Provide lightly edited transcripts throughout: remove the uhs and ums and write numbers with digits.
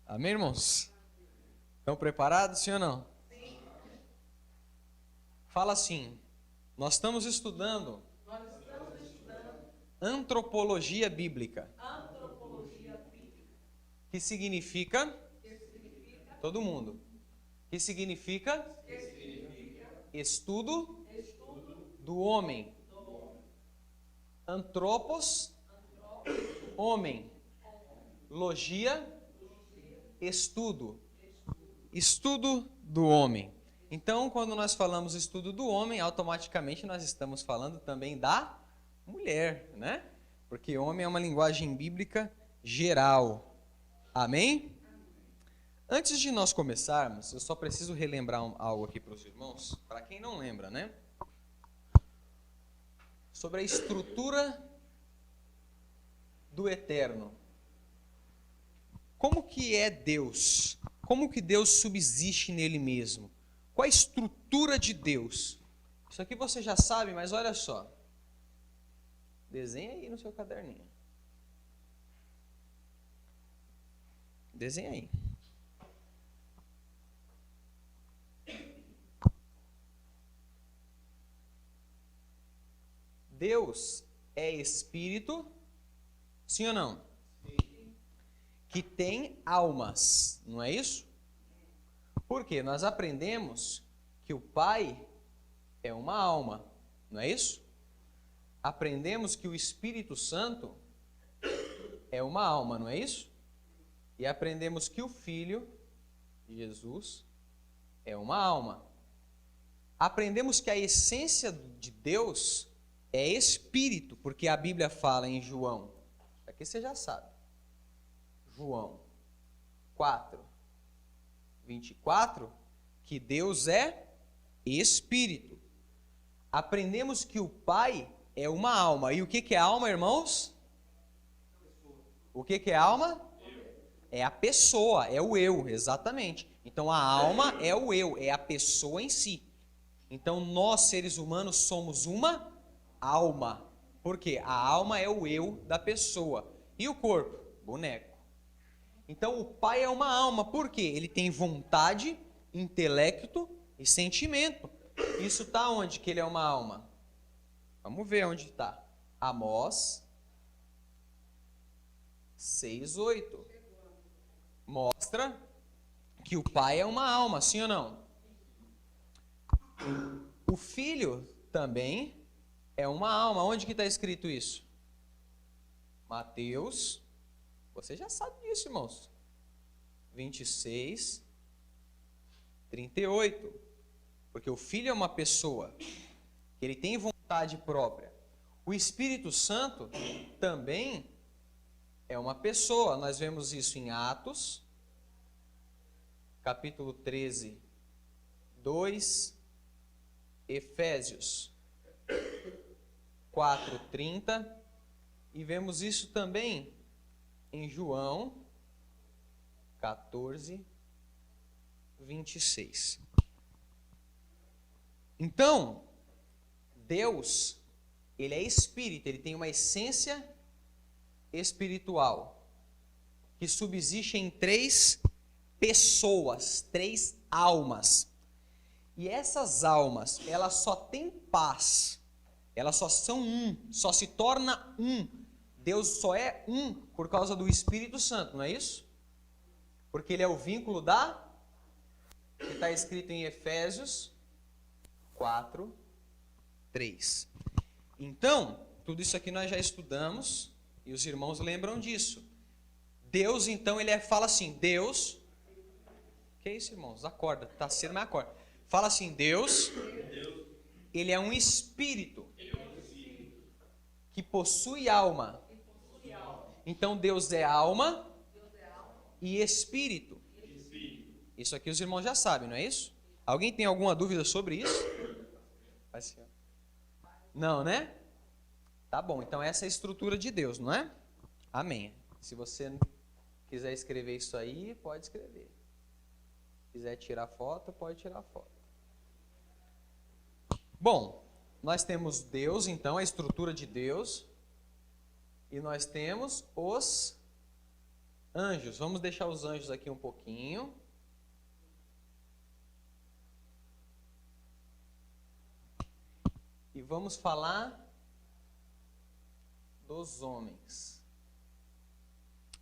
Amém, irmãos? Estão preparados, sim ou não? Sim. Fala assim, nós estamos estudando antropologia bíblica. Que significa? Todo mundo. Que significa? Estudo do homem. Antropos, homem. Logia, estudo. Estudo do homem. Então, quando nós falamos estudo do homem, automaticamente nós estamos falando também da mulher, né? Porque homem é uma linguagem bíblica geral. Amém? Antes de nós começarmos, eu só preciso relembrar algo aqui para os irmãos, para quem não lembra, né? Sobre a estrutura do eterno. Como que é Deus? Como que Deus subsiste nele mesmo? Qual a estrutura de Deus? Isso aqui você já sabe, mas olha só. Desenha aí no seu caderninho. Desenha aí. Deus é espírito, sim ou não? Sim. Que tem almas, não é isso? Por quê? Nós aprendemos que o Pai é uma alma, não é isso? Aprendemos que o Espírito Santo é uma alma, não é isso? E aprendemos que o Filho, Jesus, é uma alma. Aprendemos que a essência de Deus é espírito, porque a Bíblia fala em João, aqui você já sabe, João 4:24, que Deus é espírito. Aprendemos que o Pai é uma alma. E o que é alma, irmãos? O que é alma? É a pessoa, é o eu, exatamente. Então a alma é o eu, é a pessoa em si. Então nós, seres humanos, somos uma alma. Por quê? A alma é o eu da pessoa. E o corpo? Boneco. Então o Pai é uma alma. Por quê? Ele tem vontade, intelecto e sentimento. Isso está onde que ele é uma alma? Vamos ver onde está. Amós 6:8. Mostra que o Pai é uma alma, sim ou não? O Filho também é uma alma. Onde que está escrito isso? Mateus, você já sabe disso, irmãos. 26:38. Porque o Filho é uma pessoa, que ele tem vontade própria. O Espírito Santo também é uma pessoa. Nós vemos isso em Atos, capítulo 13:2, Efésios 4:30, e vemos isso também em João 14:26. Então, Deus, ele é espírito, ele tem uma essência espiritual que subsiste em 3 pessoas, 3 almas. E essas almas, elas só têm paz, elas só são só se torna Deus só é por causa do Espírito Santo, não é isso? Porque ele é o vínculo que está escrito em Efésios 4:3. Então, tudo isso aqui nós já estudamos e os irmãos lembram disso. Deus, então, ele fala assim, Deus... Que é isso, irmãos? Acorda, tá cedo, mas acorda. Fala assim, Deus, ele é um espírito que possui alma. Então, Deus é alma e espírito. Isso aqui os irmãos já sabem, não é isso? Alguém tem alguma dúvida sobre isso? Não, né? Tá bom, então essa é a estrutura de Deus, não é? Amém. Se você quiser escrever isso aí, pode escrever. Se quiser tirar foto, pode tirar foto. Bom, nós temos Deus, então, a estrutura de Deus. E nós temos os anjos. Vamos deixar os anjos aqui um pouquinho. E vamos falar dos homens.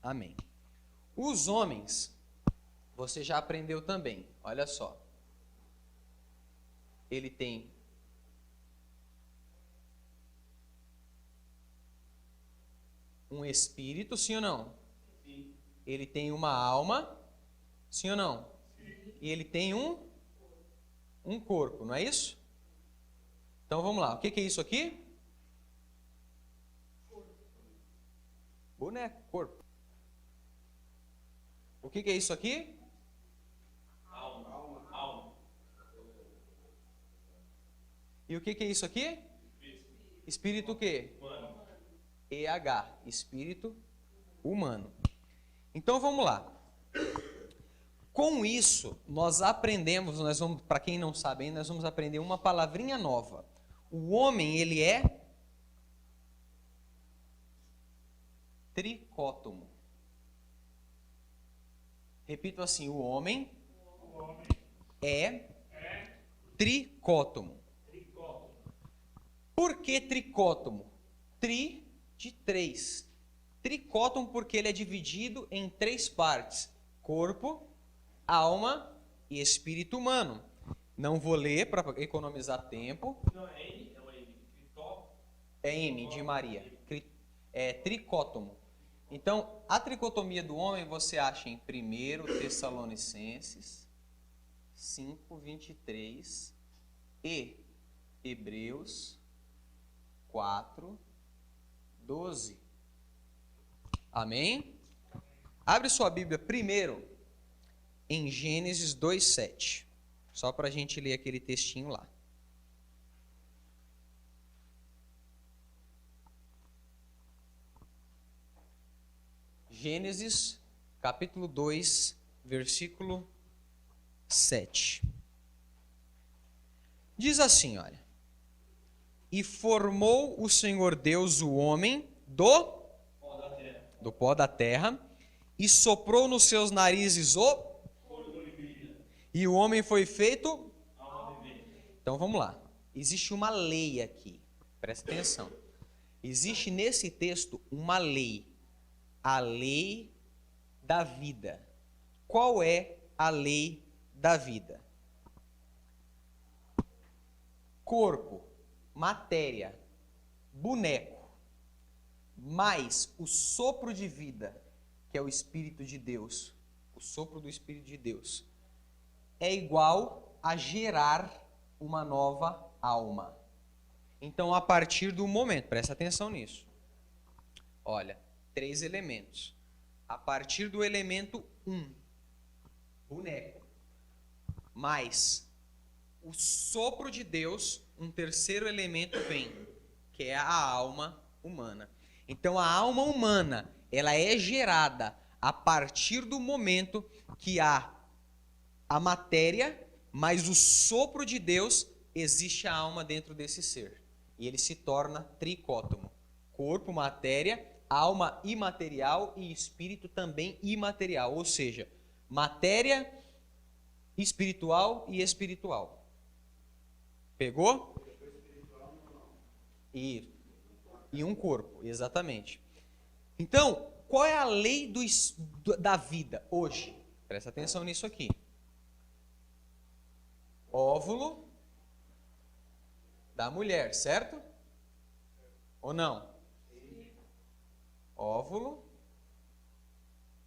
Amém. Os homens, você já aprendeu também. Olha só. Ele tem um espírito, sim ou não? Sim. Ele tem uma alma, sim ou não? Sim. E ele tem um corpo, não é isso? Então vamos lá. O que é isso aqui? Boneco, corpo. O que é isso aqui? Alma. E o que é isso aqui? Espírito o quê? Humano. EH, espírito humano. Então vamos lá. Com isso, nós aprendemos, para quem não sabe ainda, nós vamos aprender uma palavrinha nova. O homem, ele é tricótomo. Repito assim, o homem é tricótomo. Por que tricótomo? Tri de 3. Tricótomo porque ele é dividido em 3 partes: corpo, alma e espírito humano. Não vou ler para economizar tempo. Não é M, é o M. É M de Maria. É tricótomo. Então, a tricotomia do homem você acha em 1 Tessalonicenses 5:23 e Hebreus 4:12. Amém? Abre sua Bíblia primeiro em Gênesis 2:7. Só para a gente ler aquele textinho lá. Gênesis, capítulo 2, versículo 7. Diz assim, olha. E formou o Senhor Deus o homem do pó da terra, e soprou nos seus narizes e o homem foi feito. Então vamos lá. Existe uma lei aqui. Presta atenção. Existe nesse texto uma lei. A lei da vida. Qual é a lei da vida? Corpo, matéria, boneco, mais o sopro de vida, que é o Espírito de Deus, o sopro do Espírito de Deus, é igual a gerar uma nova alma. Então, a partir do momento, presta atenção nisso. Olha, 3 elementos. A partir do elemento 1, boneco, mais o sopro de Deus, um terceiro elemento vem, que é a alma humana. Então a alma humana, ela é gerada a partir do momento que há a matéria, mais o sopro de Deus, existe a alma dentro desse ser. E ele se torna tricótomo. Corpo, matéria, alma imaterial e espírito também imaterial. Ou seja, matéria espiritual e espiritual. Pegou? E um corpo, exatamente. Então, qual é a lei da vida hoje? Presta atenção nisso aqui. Óvulo da mulher, certo? Ou não? Óvulo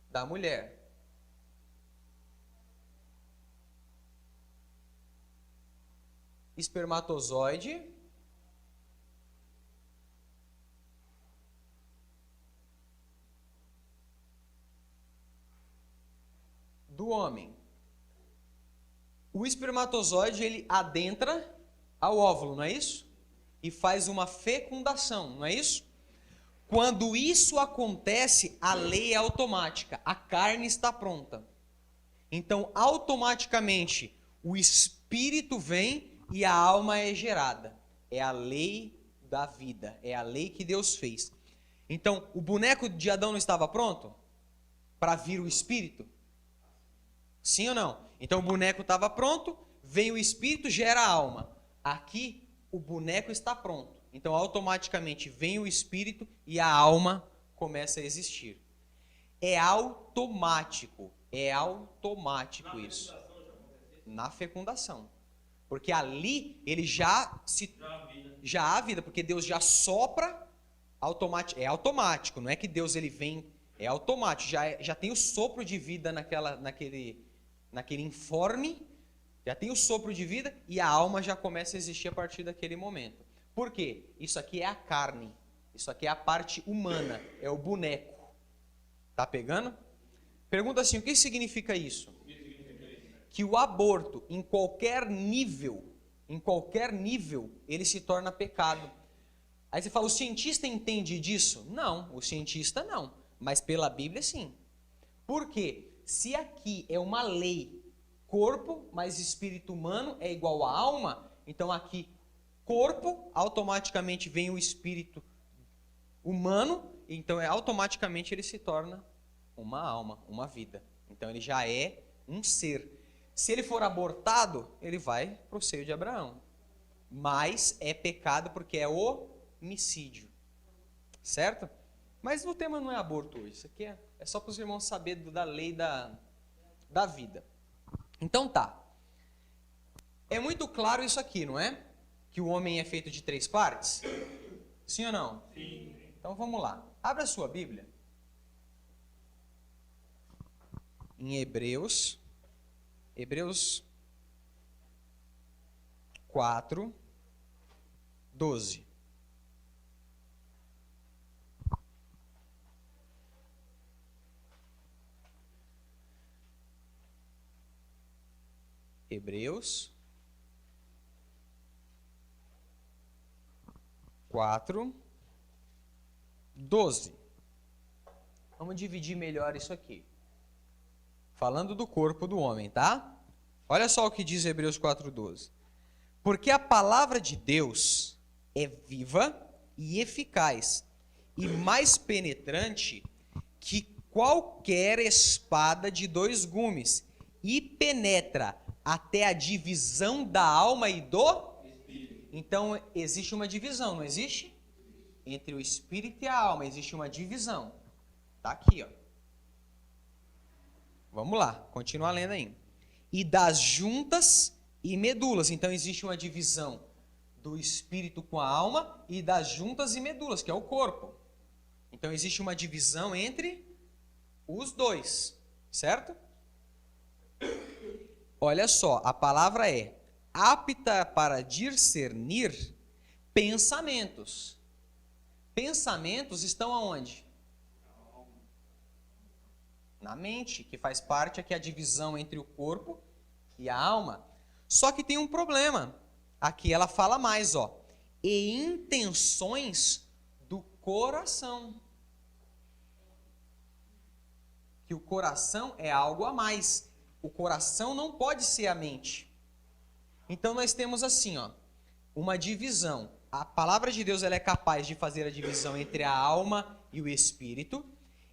da mulher. Espermatozoide do homem. O espermatozoide, ele adentra ao óvulo, não é isso? e faz uma fecundação, não é isso? Quando isso acontece, a lei é automática, a carne está pronta. Então, automaticamente, o espírito vem e a alma é gerada. É a lei da vida, é a lei que Deus fez. Então, o boneco de Adão não estava pronto para vir o espírito? Sim ou não? Então, o boneco estava pronto, vem o espírito, gera a alma. Aqui, o boneco está pronto. Então, automaticamente, vem o espírito e a alma começa a existir. É automático isso. Na fecundação. Porque ali, ele já há vida, porque Deus já sopra automático. É automático, não é que Deus ele vem, é automático. Já tem o sopro de vida naquele informe, já tem o sopro de vida e a alma já começa a existir a partir daquele momento. Por quê? Isso aqui é a carne, isso aqui é a parte humana, é o boneco. Tá pegando? Pergunta assim, o que significa isso? Que o aborto, em qualquer nível, ele se torna pecado. Aí você fala, o cientista entende disso? Não, o cientista não, mas pela Bíblia sim. Por quê? Se aqui é uma lei, corpo mais espírito humano é igual a alma, então aqui, corpo, automaticamente vem o espírito humano, então automaticamente ele se torna uma alma, uma vida. Então ele já é um ser. Se ele for abortado, ele vai para o seio de Abraão. Mas é pecado porque é homicídio. Certo? Mas o tema não é aborto hoje. Isso aqui é só para os irmãos saberem da lei da vida. Então tá. É muito claro isso aqui, não é? Que o homem é feito de 3 partes? Sim ou não? Sim. Então vamos lá. Abra a sua Bíblia. Em Hebreus 4, 12. Hebreus 4, 12. Vamos dividir melhor isso aqui. Falando do corpo do homem, tá? Olha só o que diz Hebreus 4:12. Porque a palavra de Deus é viva e eficaz, e mais penetrante que qualquer espada de 2 gumes, e penetra até a divisão da alma e do espírito. Então, existe uma divisão, não existe? Entre o espírito e a alma, existe uma divisão. Tá aqui, ó. Vamos lá, continuar lendo aí. E das juntas e medulas. Então existe uma divisão do espírito com a alma e das juntas e medulas, que é o corpo. Então existe uma divisão entre os dois, certo? Olha só, a palavra é apta para discernir pensamentos. Pensamentos estão aonde? Na mente, que faz parte aqui a divisão entre o corpo e a alma. Só que tem um problema. Aqui ela fala mais, ó. E intenções do coração. Que o coração é algo a mais. O coração não pode ser a mente. Então nós temos assim, ó, uma divisão. A palavra de Deus ela é capaz de fazer a divisão entre a alma e o espírito.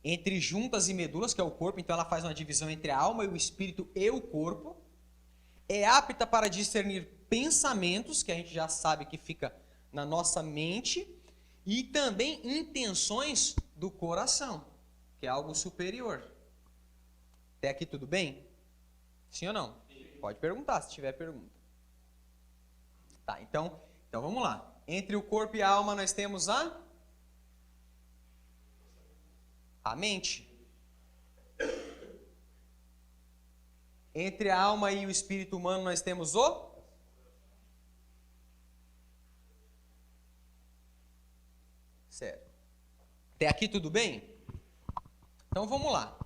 Entre juntas e medulas, que é o corpo, então ela faz uma divisão entre a alma e o espírito e o corpo. É apta para discernir pensamentos, que a gente já sabe que fica na nossa mente, e também intenções do coração, que é algo superior. Até aqui tudo bem? Sim ou não? Sim. Pode perguntar, se tiver pergunta. Tá, então vamos lá. Entre o corpo e a alma nós temos a mente. Entre a alma e o espírito humano nós temos o certo. Até aqui tudo bem? Então vamos lá.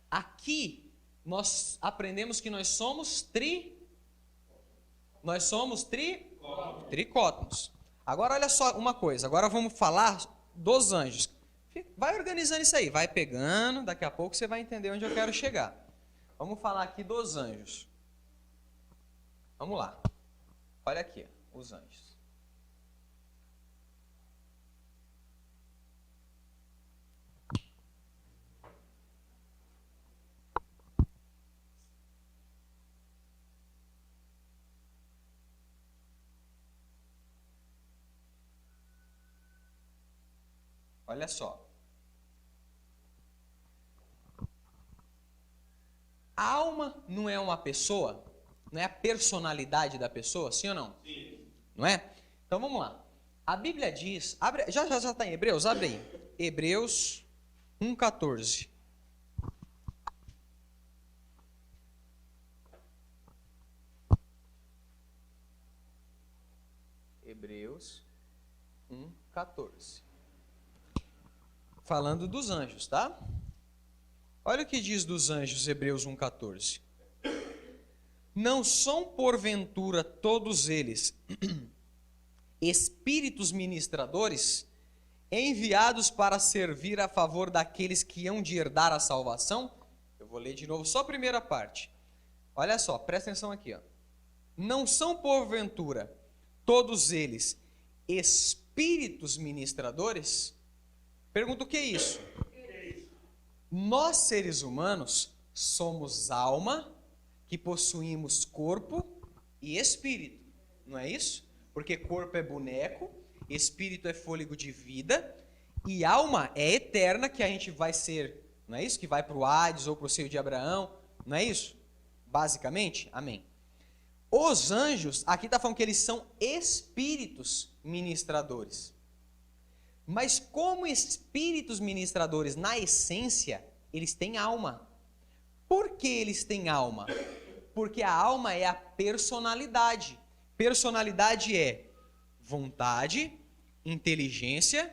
Aqui nós aprendemos que nós somos Tricótomos. Agora olha só uma coisa, agora vamos falar dos anjos. Vai organizando isso aí, vai pegando, daqui a pouco você vai entender onde eu quero chegar. Vamos falar aqui dos anjos. Vamos lá. Olha aqui, os anjos. Olha só. A alma não é uma pessoa? Não é a personalidade da pessoa, sim ou não? Sim. Não é? Então vamos lá. A Bíblia diz, já está em Hebreus, abre aí. Hebreus 1,14. Hebreus 1,14. Falando dos anjos, tá? Olha o que diz dos anjos, Hebreus 1,14. Não são porventura todos eles espíritos ministradores enviados para servir a favor daqueles que hão de herdar a salvação? Eu vou ler de novo só a primeira parte. Olha só, presta atenção aqui, ó. Não são porventura todos eles espíritos ministradores? Pergunta, o que é isso? Nós, seres humanos, somos alma que possuímos corpo e espírito. Não é isso? Porque corpo é boneco, espírito é fôlego de vida e alma é eterna, que a gente vai ser, não é isso? Que vai para o Hades ou para o seio de Abraão. Não é isso? Basicamente, amém. Os anjos, aqui está falando que eles são espíritos ministradores. Mas como espíritos ministradores, na essência, eles têm alma. Por que eles têm alma? Porque a alma é a personalidade. Personalidade é vontade, inteligência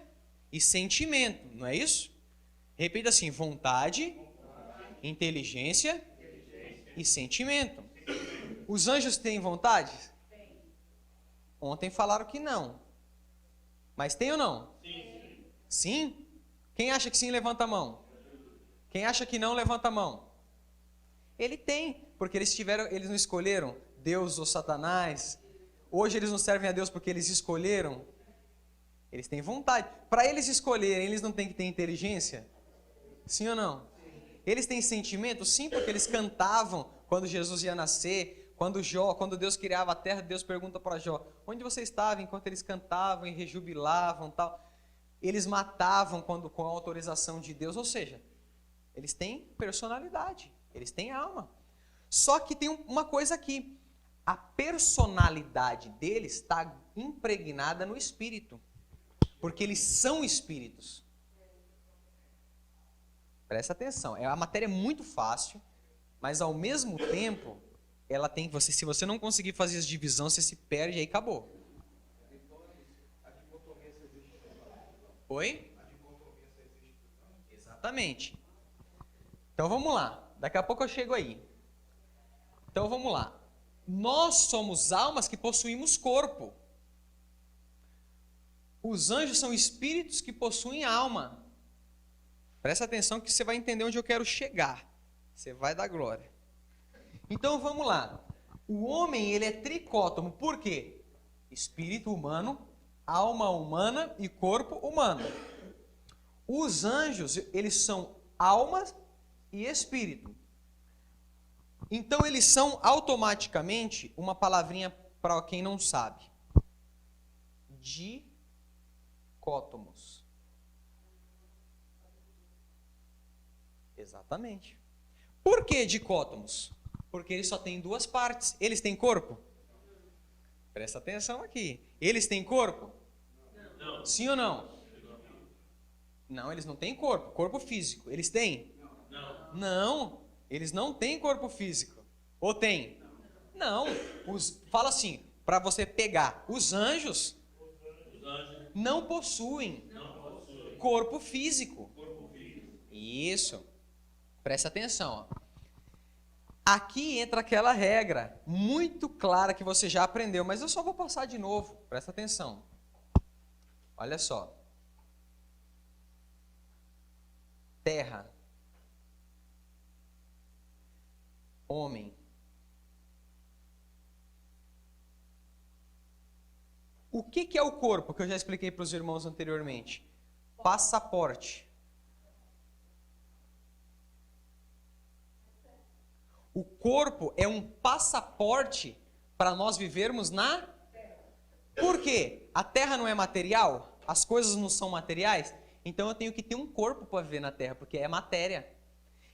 e sentimento, não é isso? Repita assim, vontade, inteligência e sentimento. Os anjos têm vontade? Ontem falaram que não. Mas tem ou não? Sim? Quem acha que sim, levanta a mão. Quem acha que não, levanta a mão. Ele tem, porque eles não escolheram Deus ou Satanás. Hoje eles não servem a Deus porque eles escolheram. Eles têm vontade. Para eles escolherem, eles não têm que ter inteligência? Sim ou não? Eles têm sentimento? Sim, porque eles cantavam quando Jesus ia nascer. Quando Deus criava a terra, Deus pergunta para Jó: onde você estava enquanto eles cantavam e rejubilavam, tal? Eles matavam com a autorização de Deus, ou seja, eles têm personalidade, eles têm alma. Só que tem uma coisa aqui, a personalidade deles está impregnada no espírito, porque eles são espíritos. Presta atenção, a matéria é muito fácil, mas ao mesmo tempo, ela tem, se você não conseguir fazer essa divisão, você se perde e aí acabou. Oi? Exatamente. Então vamos lá. Daqui a pouco eu chego aí. Então vamos lá. Nós somos almas que possuímos corpo. Os anjos são espíritos que possuem alma. Presta atenção que você vai entender onde eu quero chegar. Você vai dar glória. Então vamos lá. O homem, ele é tricótomo. Por quê? Espírito humano, alma humana e corpo humano. Os anjos, eles são alma e espírito. Então eles são automaticamente, uma palavrinha para quem não sabe, dicótomos. Exatamente. Por que dicótomos? Porque eles só têm duas partes. Eles têm corpo? Presta atenção aqui. Eles têm corpo? Não. Sim ou não? Não, eles não têm corpo. Corpo físico. Eles têm? Não. Não, eles não têm corpo físico. Ou têm? Não. Fala assim, para você pegar. Os anjos não possuem corpo físico. Isso. Presta atenção. Ó. Aqui entra aquela regra muito clara que você já aprendeu, mas eu só vou passar de novo, presta atenção. Olha só. Terra, homem. O que é o corpo, que eu já expliquei para os irmãos anteriormente? Passaporte. O corpo é um passaporte para nós vivermos na terra. Por quê? A terra não é material? As coisas não são materiais? Então eu tenho que ter um corpo para viver na terra, porque é matéria.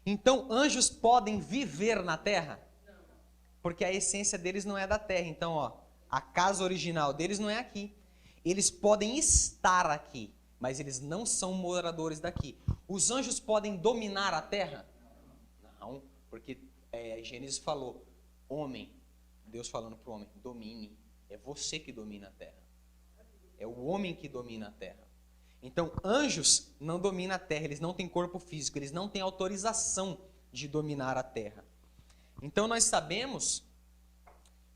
Então anjos podem viver na terra? Não. Porque a essência deles não é da terra. Então, ó, a casa original deles não é aqui. Eles podem estar aqui, mas eles não são moradores daqui. Os anjos podem dominar a terra? Não, porque Gênesis falou, homem, Deus falando para o homem, domine. É você que domina a terra. É o homem que domina a terra. Então, anjos não dominam a terra, eles não têm corpo físico, eles não têm autorização de dominar a terra. Então, nós sabemos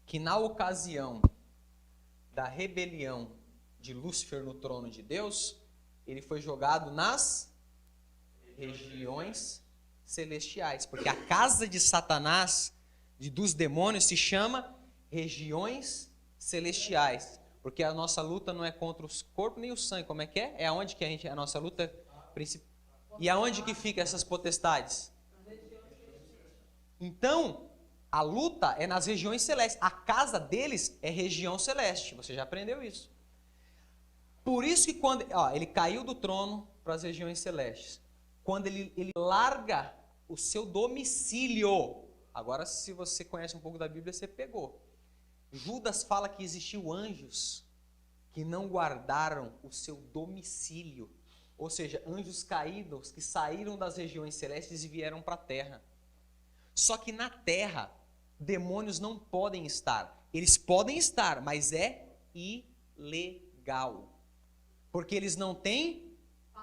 que na ocasião da rebelião de Lúcifer no trono de Deus, ele foi jogado nas regiões celestiais, porque a casa de Satanás, dos demônios, se chama regiões celestiais, porque a nossa luta não é contra os corpos nem o sangue, como é que é? É aonde que a nossa luta principal. E aonde que fica essas potestades? Então, a luta é nas regiões celestes. A casa deles é região celeste. Você já aprendeu isso. Por isso que quando ele caiu do trono para as regiões celestes, quando ele larga o seu domicílio. Agora, se você conhece um pouco da Bíblia, você pegou. Judas fala que existiu anjos que não guardaram o seu domicílio. Ou seja, anjos caídos que saíram das regiões celestes e vieram para a terra. Só que na terra, demônios não podem estar. Eles podem estar, mas é ilegal. Porque eles não têm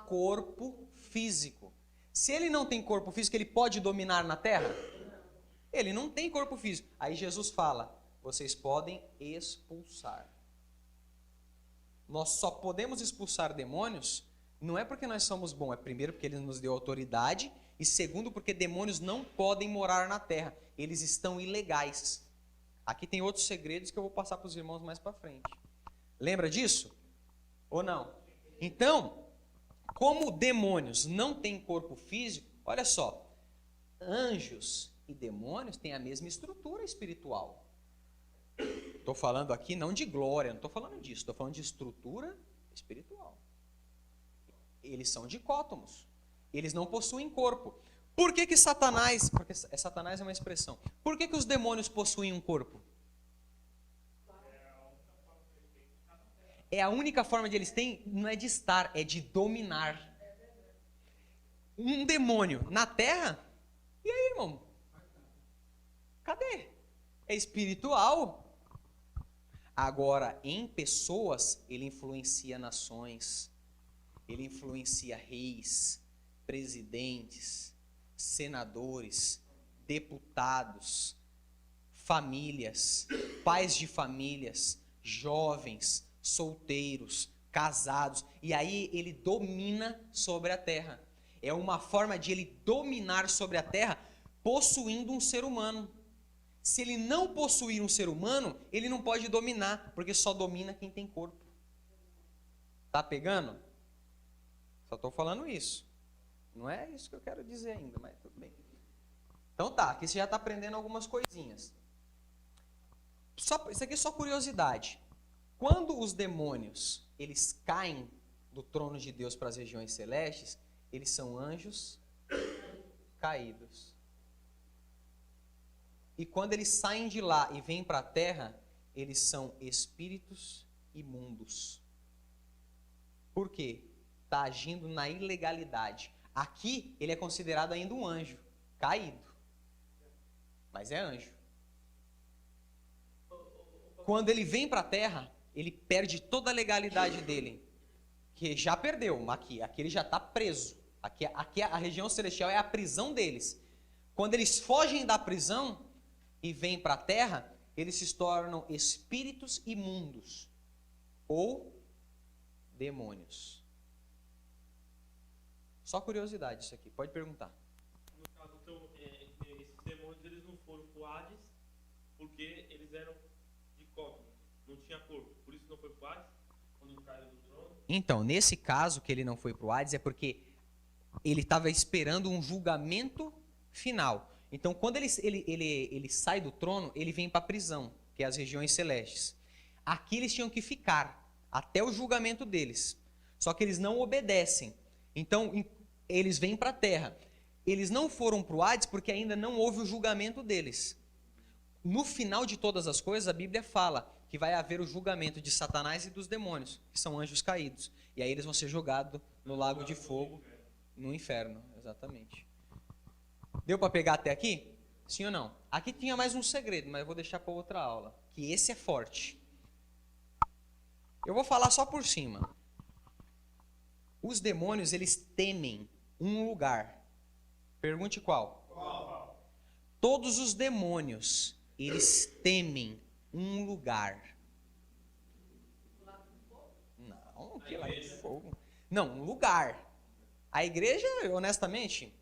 corpo físico. Se ele não tem corpo físico, ele pode dominar na terra? Ele não tem corpo físico. Aí Jesus fala, vocês podem expulsar. Nós só podemos expulsar demônios, não é porque nós somos bons, é primeiro porque ele nos deu autoridade, e segundo porque demônios não podem morar na terra. Eles estão ilegais. Aqui tem outros segredos que eu vou passar para os irmãos mais para frente. Lembra disso? Ou não? Então, como demônios não têm corpo físico, olha só, anjos e demônios têm a mesma estrutura espiritual. Estou falando aqui não de glória, não estou falando disso, estou falando de estrutura espiritual. Eles são dicótomos, eles não possuem corpo. Por que Satanás, porque Satanás é uma expressão, por que os demônios possuem um corpo? É a única forma de eles têm, não é de estar, é de dominar. Um demônio na terra, e aí, irmão? Cadê? É espiritual. Agora, em pessoas, ele influencia nações, ele influencia reis, presidentes, senadores, deputados, famílias, pais de famílias, jovens, solteiros, casados, e aí ele domina sobre a terra. É uma forma de ele dominar sobre a terra, possuindo um ser humano. Se ele não possuir um ser humano, ele não pode dominar, porque só domina quem tem corpo. Tá pegando? Só estou falando isso. Não é isso que eu quero dizer ainda, mas tudo bem. Então tá, aqui você já está aprendendo algumas coisinhas. Isso aqui é só curiosidade. Quando os demônios, eles caem do trono de Deus para as regiões celestes, eles são anjos caídos. E quando eles saem de lá e vêm para a terra, eles são espíritos imundos. Por quê? Está agindo na ilegalidade. Aqui ele é considerado ainda um anjo, caído. Mas é anjo. Quando ele vem para a terra, ele perde toda a legalidade dele. Que já perdeu, aqui ele já está preso. Aqui a região celestial é a prisão deles. Quando eles fogem da prisão e vêm para a terra, eles se tornam espíritos imundos ou demônios. Só curiosidade isso aqui, pode perguntar. No caso, então, esses demônios eles não foram pro Hades porque eles eram de cosmos, não tinha corpo. Por isso não foi pro Hades quando caíram do trono. Então, nesse caso que ele não foi para o Hades é porque ele estava esperando um julgamento final. Então, quando ele sai do trono, ele vem para a prisão, que é as regiões celestes. Aqui eles tinham que ficar até o julgamento deles. Só que eles não obedecem. Então, eles vêm para a terra. Eles não foram para o Hades porque ainda não houve o julgamento deles. No final de todas as coisas, a Bíblia fala que vai haver o julgamento de Satanás e dos demônios, que são anjos caídos. E aí eles vão ser jogados no lago de fogo, no inferno, exatamente. Deu para pegar até aqui? Sim ou não? Aqui tinha mais um segredo, mas eu vou deixar para outra aula, que esse é forte. Eu vou falar só por cima. Os demônios, eles temem um lugar. Pergunte qual? Qual? Todos os demônios, eles temem um lugar. Não, que lá de fogo. Não, um lugar. A igreja, honestamente,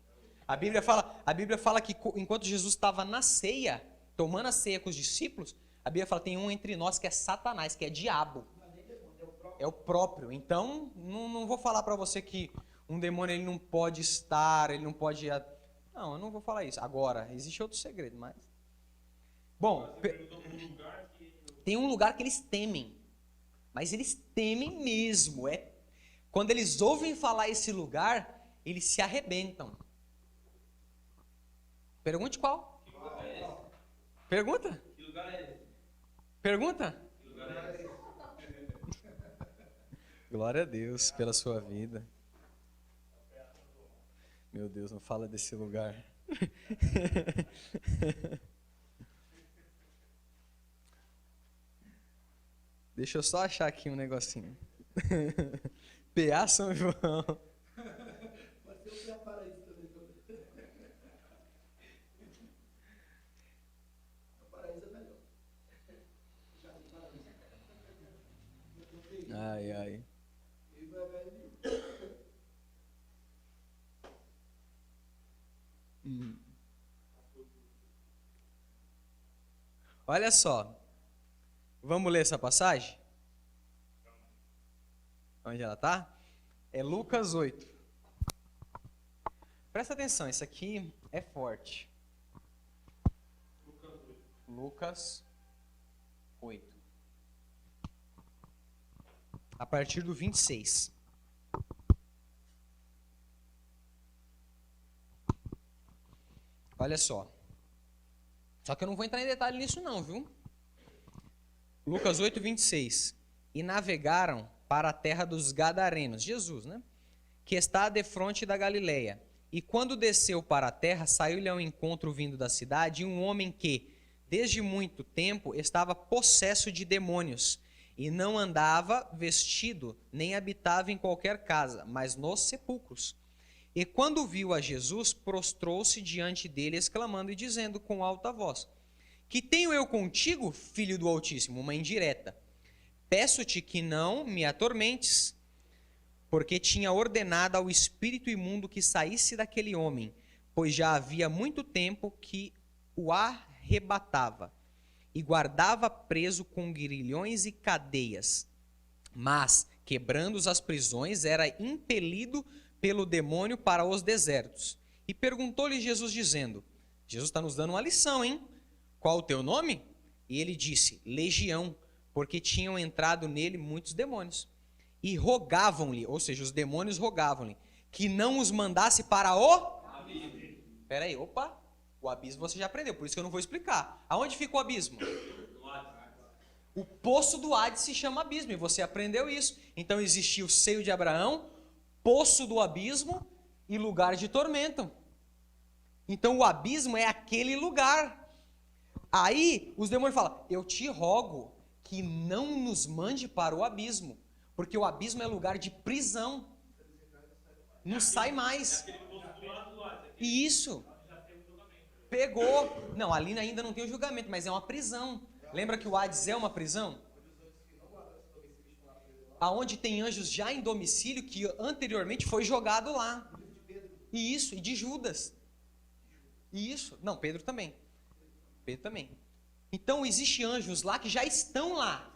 a Bíblia fala que enquanto Jesus estava na ceia, tomando a ceia com os discípulos, a Bíblia fala que tem um entre nós que é Satanás, que é diabo. É o próprio. Então, não vou falar para você que um demônio ele não pode estar, ele não pode... Não, eu não vou falar isso. Agora, existe outro segredo, mas... Bom, tem um lugar que eles temem. Mas eles temem mesmo. Quando eles ouvem falar esse lugar, eles se arrebentam. Pergunte qual? Que lugar é esse? Pergunta? Que lugar é esse? Pergunta? Que lugar é esse? Glória a Deus pela sua vida. Meu Deus, não fala desse lugar. Deixa eu só achar aqui um negocinho. PA São João. Pode ser o PA Paraíso também. O Paraíso é melhor. Ai, ai. Olha só. Vamos ler essa passagem? Onde ela está? É Lucas 8. Presta atenção, isso aqui é forte. Lucas 8. A partir do 26. Olha só. Só que eu não vou entrar em detalhe nisso não, viu? Lucas 8, 26. E navegaram para a terra dos Gadarenos, Jesus, né? Que está defronte da Galileia. E quando desceu para a terra, saiu-lhe ao encontro vindo da cidade um homem que, desde muito tempo, estava possesso de demônios, e não andava vestido, nem habitava em qualquer casa, mas nos sepulcros. E quando viu a Jesus, prostrou-se diante dele, exclamando e dizendo com alta voz: Que tenho eu contigo, filho do Altíssimo? Uma indireta. Peço-te que não me atormentes, porque tinha ordenado ao espírito imundo que saísse daquele homem, pois já havia muito tempo que o arrebatava e guardava preso com grilhões e cadeias. Mas, quebrando as prisões, era impelido pelo demônio para os desertos. E perguntou-lhe Jesus, dizendo: Jesus está nos dando uma lição, hein? Qual o teu nome? E ele disse: Legião, porque tinham entrado nele muitos demônios. E rogavam-lhe, ou seja, os demônios rogavam-lhe, que não os mandasse para o abismo. Espera aí, opa, o abismo você já aprendeu, por isso que eu não vou explicar. Aonde fica o abismo? O poço do Hades se chama abismo, e você aprendeu isso. Então existia o seio de Abraão, poço do abismo e lugar de tormento. Então o abismo é aquele lugar. Aí os demônios falam: eu te rogo que não nos mande para o abismo, porque o abismo é lugar de prisão. Não sai mais. E isso. Pegou. Não, ali ainda não tem o julgamento, mas é uma prisão. Lembra que o Hades é uma prisão? Aonde tem anjos já em domicílio que anteriormente foi jogado lá. E isso, e de Judas. E isso, não, Pedro também. Pedro também. Então, existem anjos lá que já estão lá.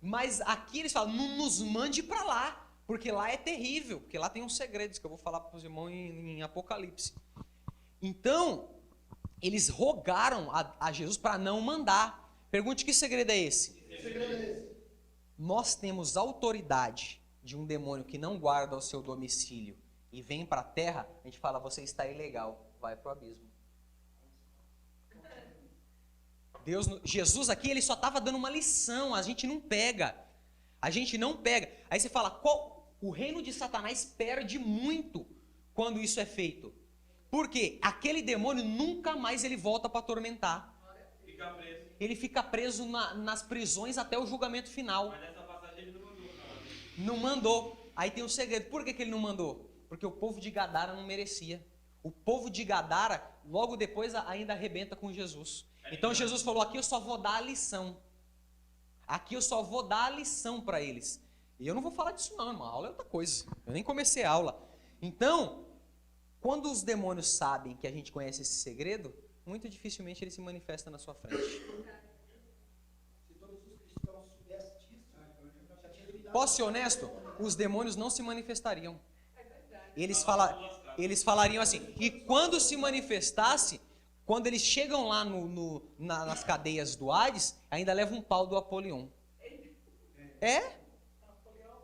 Mas aqui eles falam, não nos mande para lá, porque lá é terrível, porque lá tem uns segredos que eu vou falar para os irmãos em Apocalipse. Então, eles rogaram a Jesus para não mandar. Pergunte, que segredo é esse? Que segredo é esse? Nós temos autoridade de um demônio que não guarda o seu domicílio e vem para a terra, a gente fala, você está ilegal, vai para o abismo. Jesus aqui, ele só estava dando uma lição, a gente não pega. A gente não pega. Aí você fala, o reino de Satanás perde muito quando isso é feito. Porque aquele demônio nunca mais ele volta para atormentar. Fica preso. Ele fica preso nas prisões até o julgamento final. Mas nessa passagem ele não mandou. Não mandou. Aí tem um segredo. Por que ele não mandou? Porque o povo de Gadara não merecia. O povo de Gadara, logo depois, ainda arrebenta com Jesus. Então Jesus falou, aqui eu só vou dar a lição. Aqui eu só vou dar a lição para eles. E eu não vou falar disso não, irmão. A aula é outra coisa. Eu nem comecei a aula. Então, quando os demônios sabem que a gente conhece esse segredo, muito dificilmente ele se manifesta na sua frente. Se todos os cristãos soubessem disso, já tinha eliminado. Posso ser honesto? Os demônios não se manifestariam. Eles falariam assim. E quando se manifestasse, quando eles chegam lá nas cadeias do Hades, ainda leva um pau do Apolion. É?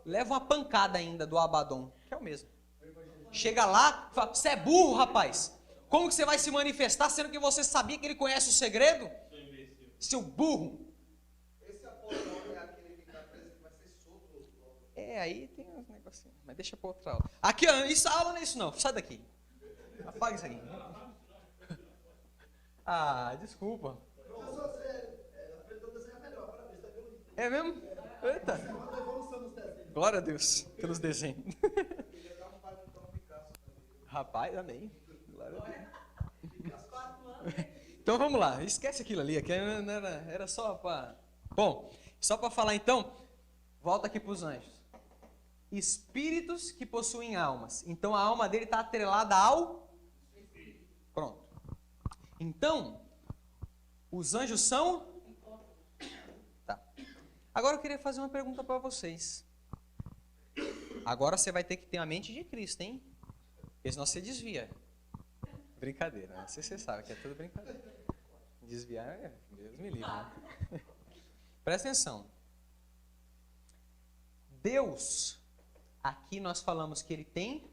Leva uma pancada ainda do Abaddon, que é o mesmo. Chega lá e fala, você é burro, rapaz. Como que você vai se manifestar, sendo que você sabia que ele conhece o segredo? Seu burro. Esse Apolion é aquele que está preso que vai ser solto. É, aí tem uns negocinhos, mas deixa pra outra aula. Aqui, ó, isso aula não é isso não, sai daqui. Apaga isso aqui. Ah, desculpa. Professor, você aprendeu a desenhar melhor, parabéns, tá vendo? É mesmo? Eita. É uma evolução nos desenhos. Glória a Deus pelos desenhos. Rapaz, amém. Glória a Deus. Então vamos lá, esquece aquilo ali, era só para... Bom, só para falar então, volta aqui para os anjos. Espíritos que possuem almas. Então a alma dele está atrelada ao... Pronto. Então, os anjos são... Tá. Agora eu queria fazer uma pergunta para vocês. Agora você vai ter que ter a mente de Cristo, hein? Porque senão você desvia. Brincadeira, né? Você sabe que é tudo brincadeira. Desviar, Deus me livre. Né? Presta atenção. Deus, aqui nós falamos que ele tem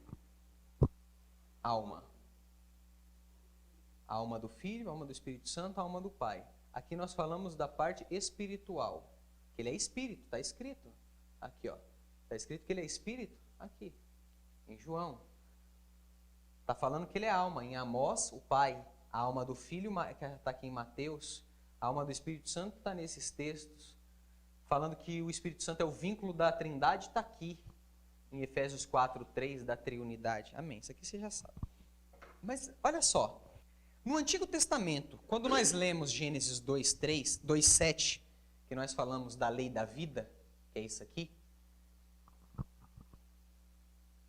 alma. A alma do Filho, a alma do Espírito Santo, a alma do Pai. Aqui nós falamos da parte espiritual. Que ele é espírito, está escrito. Aqui, ó. Está escrito que ele é espírito? Aqui. Em João. Está falando que ele é alma. Em Amós, o Pai. A alma do Filho, que está aqui em Mateus. A alma do Espírito Santo está nesses textos. Falando que o Espírito Santo é o vínculo da Trindade, está aqui. Em Efésios 4:3, da triunidade. Amém. Isso aqui você já sabe. Mas, olha só. No Antigo Testamento, quando nós lemos Gênesis 2:3, 2:7, que nós falamos da lei da vida, que é isso aqui,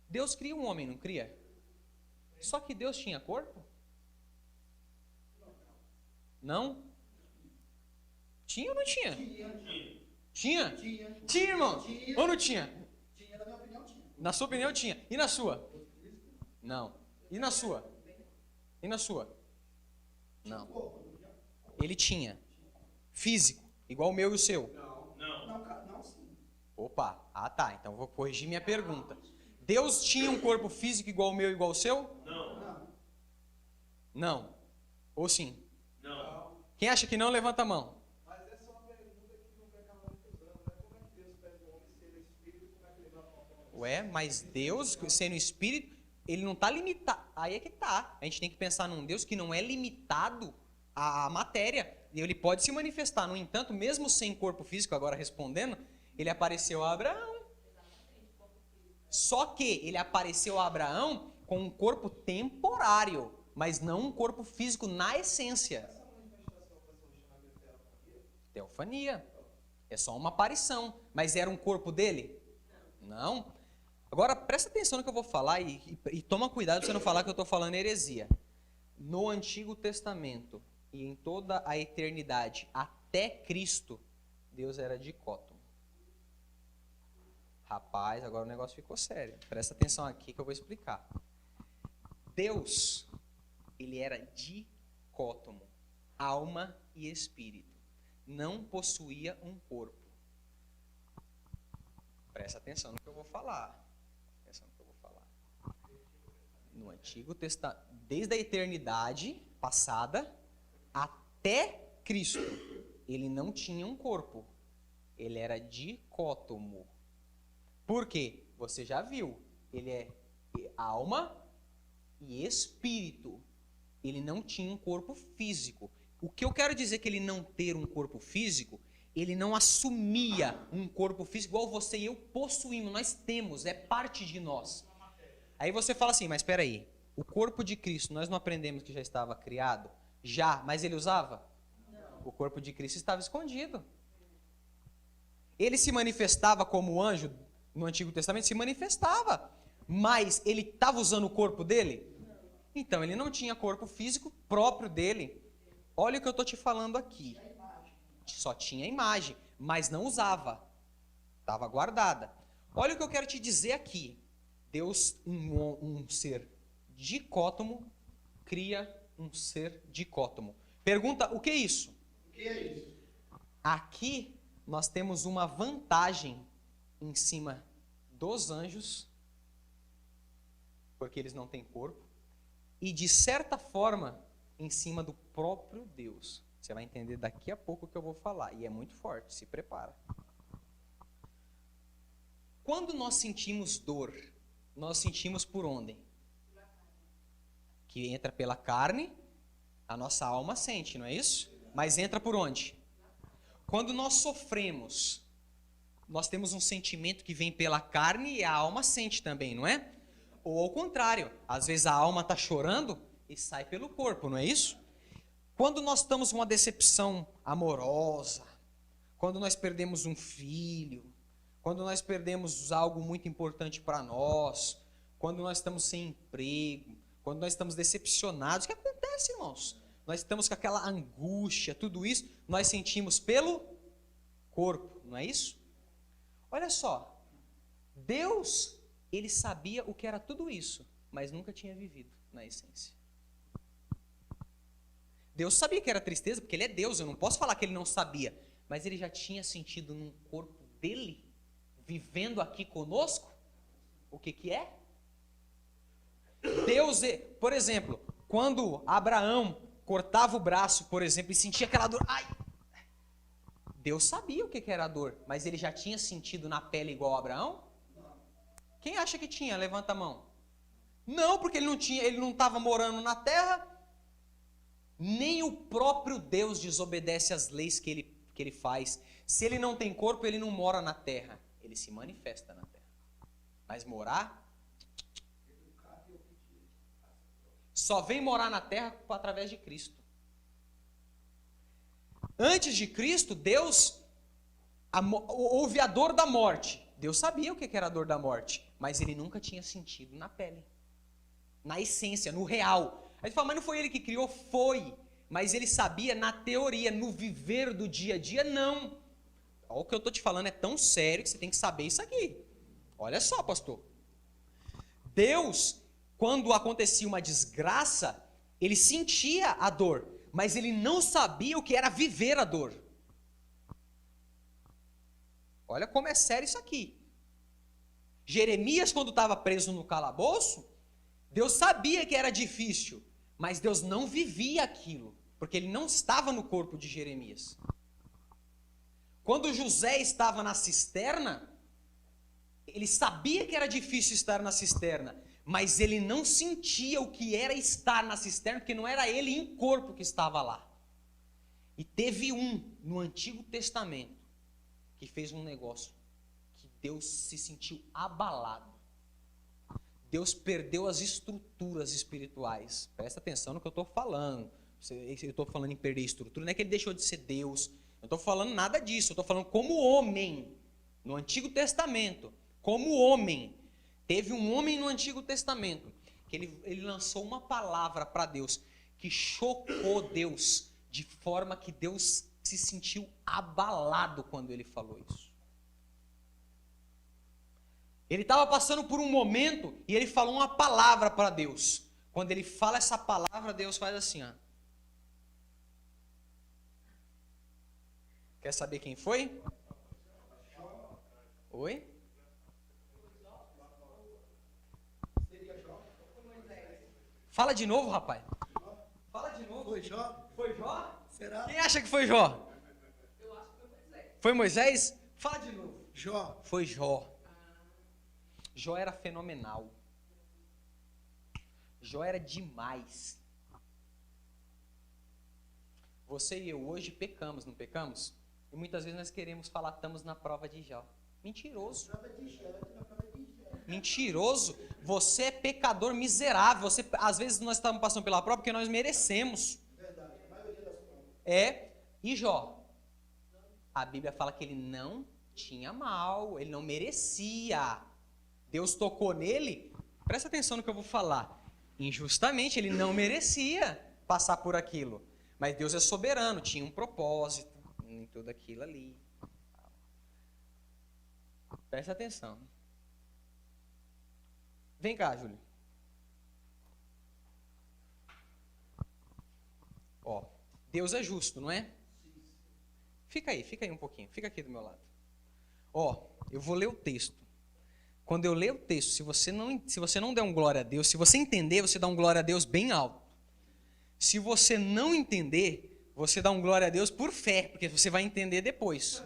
Deus cria um homem, não cria? Só que Deus tinha corpo? Não? Tinha ou não tinha? Tinha? Tinha, irmão? Ou não tinha? Tinha, na minha opinião, tinha. Na sua opinião tinha. E na sua? Não. E na sua? E na sua? Não. Ele tinha. Físico, igual o meu e o seu. Não, sim. Opa, tá. Então eu vou corrigir minha pergunta. Deus tinha um corpo físico igual o meu e igual o seu? Não. Não. Ou sim? Não. Quem acha que não, levanta a mão. Mas essa é uma pergunta que não vai acabar muitos anos, né? Como é que Deus pega o homem se ele é espírito, como é que ele vai falar? Ué, mas Deus, sendo espírito, ele não está limitado. Aí é que tá. A gente tem que pensar num Deus que não é limitado à matéria. E ele pode se manifestar. No entanto, mesmo sem corpo físico, agora respondendo, ele apareceu a Abraão. Só que ele apareceu a Abraão com um corpo temporário. mas não um corpo físico na essência. Essa manifestação que você chama de teofania, Teofania. É só uma aparição. Mas era um corpo dele? Não. Agora, presta atenção no que eu vou falar e toma cuidado pra você não falar que eu estou falando heresia. No Antigo Testamento e em toda a eternidade, até Cristo, Deus era dicótomo. Rapaz, agora o negócio ficou sério. Presta atenção aqui que eu vou explicar. Deus, ele era dicótomo, alma e espírito. Não possuía um corpo. Presta atenção no que eu vou falar. No Antigo Testamento, desde a eternidade passada até Cristo, ele não tinha um corpo. Ele era dicótomo. Por quê? Você já viu. Ele é alma e espírito. Ele não tinha um corpo físico. O que eu quero dizer que ele não ter um corpo físico, ele não assumia um corpo físico igual você e eu possuímos, nós temos, é parte de nós. Aí você fala assim, mas espera aí, o corpo de Cristo, nós não aprendemos que já estava criado? Já, mas ele usava? Não. O corpo de Cristo estava escondido. Ele se manifestava como anjo no Antigo Testamento? Se manifestava. Mas ele estava usando o corpo dele? Não. Então ele não tinha corpo físico próprio dele. Olha o que eu estou te falando aqui. Só tinha imagem, mas não usava. Estava guardada. Olha o que eu quero te dizer aqui. Deus, um ser dicótomo, cria um ser dicótomo. Pergunta, o que é isso? o que é isso? Aqui nós temos uma vantagem em cima dos anjos, porque eles não têm corpo, e de certa forma em cima do próprio Deus. Você vai entender daqui a pouco o que eu vou falar, e é muito forte, se prepara. Quando nós sentimos dor, nós sentimos por onde? Que entra pela carne, a nossa alma sente, não é isso? Mas entra por onde? Quando nós sofremos, nós temos um sentimento que vem pela carne e a alma sente também, não é? Ou ao contrário, às vezes a alma está chorando e sai pelo corpo, não é isso? Quando nós estamos com uma decepção amorosa, quando nós perdemos um filho, quando nós perdemos algo muito importante para nós, quando nós estamos sem emprego, quando nós estamos decepcionados, o que acontece, irmãos? Nós estamos com aquela angústia, tudo isso, nós sentimos pelo corpo, não é isso? Olha só, Deus, ele sabia o que era tudo isso, mas nunca tinha vivido na essência. Deus sabia que era tristeza, porque ele é Deus, eu não posso falar que ele não sabia, mas ele já tinha sentido num corpo dele, vivendo aqui conosco, o que que é? Deus, por exemplo, quando Abraão cortava o braço, por exemplo, e sentia aquela dor, ai! Deus sabia o que que era a dor, mas ele já tinha sentido na pele igual a Abraão? Quem acha que tinha? Levanta a mão. Não, porque ele não estava morando na terra. Nem o próprio Deus desobedece às leis que ele faz. Se ele não tem corpo, ele não mora na terra. Ele se manifesta na terra. Mas morar, só vem morar na terra através de Cristo. Antes de Cristo, Deus, houve a dor da morte. Deus sabia o que era a dor da morte, mas ele nunca tinha sentido na pele, na essência, no real. Aí você fala, mas não foi ele que criou? Foi. Mas ele sabia na teoria, no viver do dia a dia, não. Olha o que eu estou te falando, é tão sério que você tem que saber isso aqui. Olha só, pastor. Deus, quando acontecia uma desgraça, ele sentia a dor, mas ele não sabia o que era viver a dor. Olha como é sério isso aqui. Jeremias, quando estava preso no calabouço, Deus sabia que era difícil, mas Deus não vivia aquilo, porque ele não estava no corpo de Jeremias. Quando José estava na cisterna, ele sabia que era difícil estar na cisterna, mas ele não sentia o que era estar na cisterna, porque não era ele em corpo que estava lá. E teve no Antigo Testamento que fez um negócio que Deus se sentiu abalado. Deus perdeu as estruturas espirituais. Presta atenção no que eu estou falando. Eu estou falando em perder estrutura, não é que ele deixou de ser Deus. Eu não estou falando nada disso. Eu estou falando como homem, no Antigo Testamento. Como homem. Teve um homem no Antigo Testamento que ele lançou uma palavra para Deus que chocou Deus, de forma que Deus se sentiu abalado quando ele falou isso. Ele estava passando por um momento e ele falou uma palavra para Deus. Quando ele fala essa palavra, Deus faz assim, ó. Quer saber quem foi? Oi? Fala de novo, rapaz. Fala de novo. Foi Jó? Foi Jó? Será? Quem acha que foi Jó? Eu acho que foi Moisés. Foi Moisés? Fala de novo. Jó. Foi Jó. Jó era fenomenal. Jó era demais. Você e eu hoje pecamos, não pecamos? E muitas vezes nós queremos falar, estamos na prova de Jó. Mentiroso. Mentiroso. Você é pecador miserável. Às vezes nós estamos passando pela prova porque nós merecemos. E Jó? A Bíblia fala que ele não tinha mal, ele não merecia. Deus tocou nele, presta atenção no que eu vou falar. Injustamente, ele não merecia passar por aquilo. Mas Deus é soberano, tinha um propósito em tudo aquilo ali. Presta atenção. Vem cá, Júlio. Ó, Deus é justo, não é? Fica aí um pouquinho. Fica aqui do meu lado. Ó, eu vou ler o texto. Quando eu ler o texto, se você não der um glória a Deus, se você entender, você dá um glória a Deus bem alto. Se você não entender, você dá um glória a Deus por fé, porque você vai entender depois.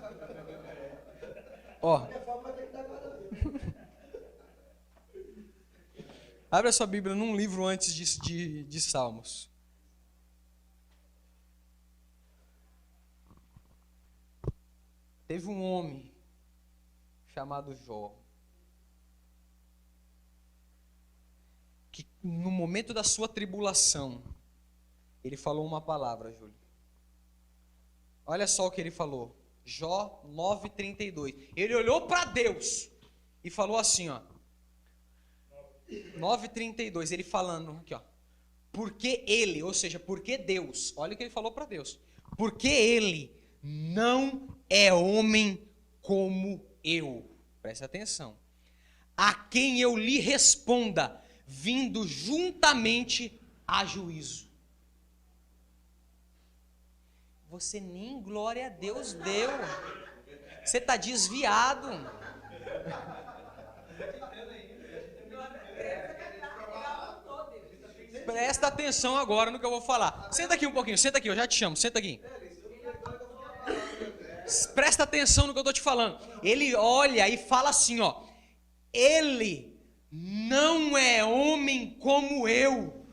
Ó. Abre a sua Bíblia num livro antes de Salmos. Teve um homem chamado Jó, que no momento da sua tribulação, ele falou uma palavra, Júlio. Olha só o que ele falou. Jó 9:32. Ele olhou para Deus e falou assim, ó. 9:32, ele falando aqui, ó. Porque ele, ou seja, porque Deus, olha o que ele falou para Deus. Porque ele não é homem como eu. Presta atenção. A quem eu lhe responda, vindo juntamente a juízo. Você nem glória a Deus deu. Você está desviado. Presta atenção agora no que eu vou falar. Senta aqui um pouquinho, senta aqui, eu já te chamo, senta aqui. Presta atenção no que eu estou te falando. Ele olha e fala assim, ó. Ele não é homem como eu.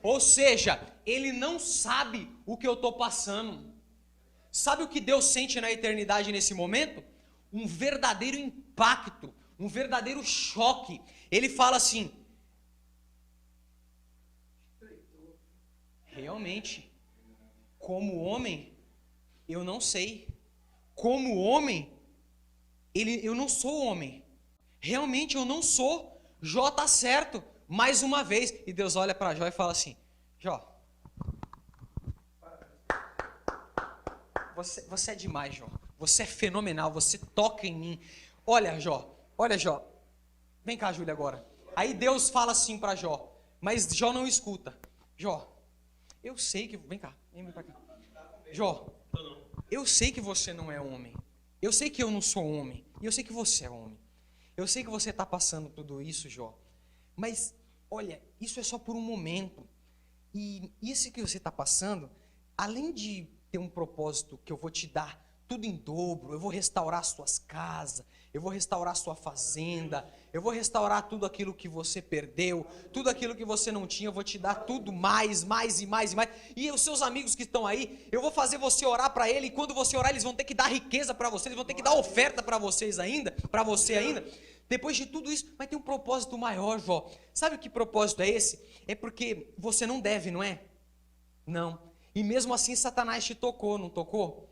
Ou seja, ele não sabe o que eu estou passando. Sabe o que Deus sente na eternidade nesse momento? Um verdadeiro impacto, um verdadeiro choque. Ele fala assim, realmente, como homem, eu não sei. Como homem, eu não sou homem. Realmente eu não sou. Jó está certo, mais uma vez. E Deus olha para Jó e fala assim, Jó, você é demais, Jó. Você é fenomenal, você toca em mim. Olha, Jó. Vem cá, Júlia, agora. Aí Deus fala assim para Jó, mas Jó não escuta. Jó, eu sei que... Vem cá, vem pra cá. Jó, eu sei que você não é homem. Eu sei que eu não sou homem. E eu sei que você é homem. Eu sei que você está passando tudo isso, Jó. Mas, olha, isso é só por um momento. E isso que você está passando, além de ter um propósito que eu vou te dar tudo em dobro, eu vou restaurar suas casas, eu vou restaurar sua fazenda, eu vou restaurar tudo aquilo que você perdeu, tudo aquilo que você não tinha, eu vou te dar tudo mais, mais e mais e mais. E os seus amigos que estão aí, eu vou fazer você orar para ele, e quando você orar, eles vão ter que dar riqueza para você, eles vão ter que dar oferta para vocês ainda, para você ainda. Depois de tudo isso, mas tem um propósito maior, Jó. Sabe que propósito é esse? É porque você não deve, não é? Não. E mesmo assim Satanás te tocou, não tocou?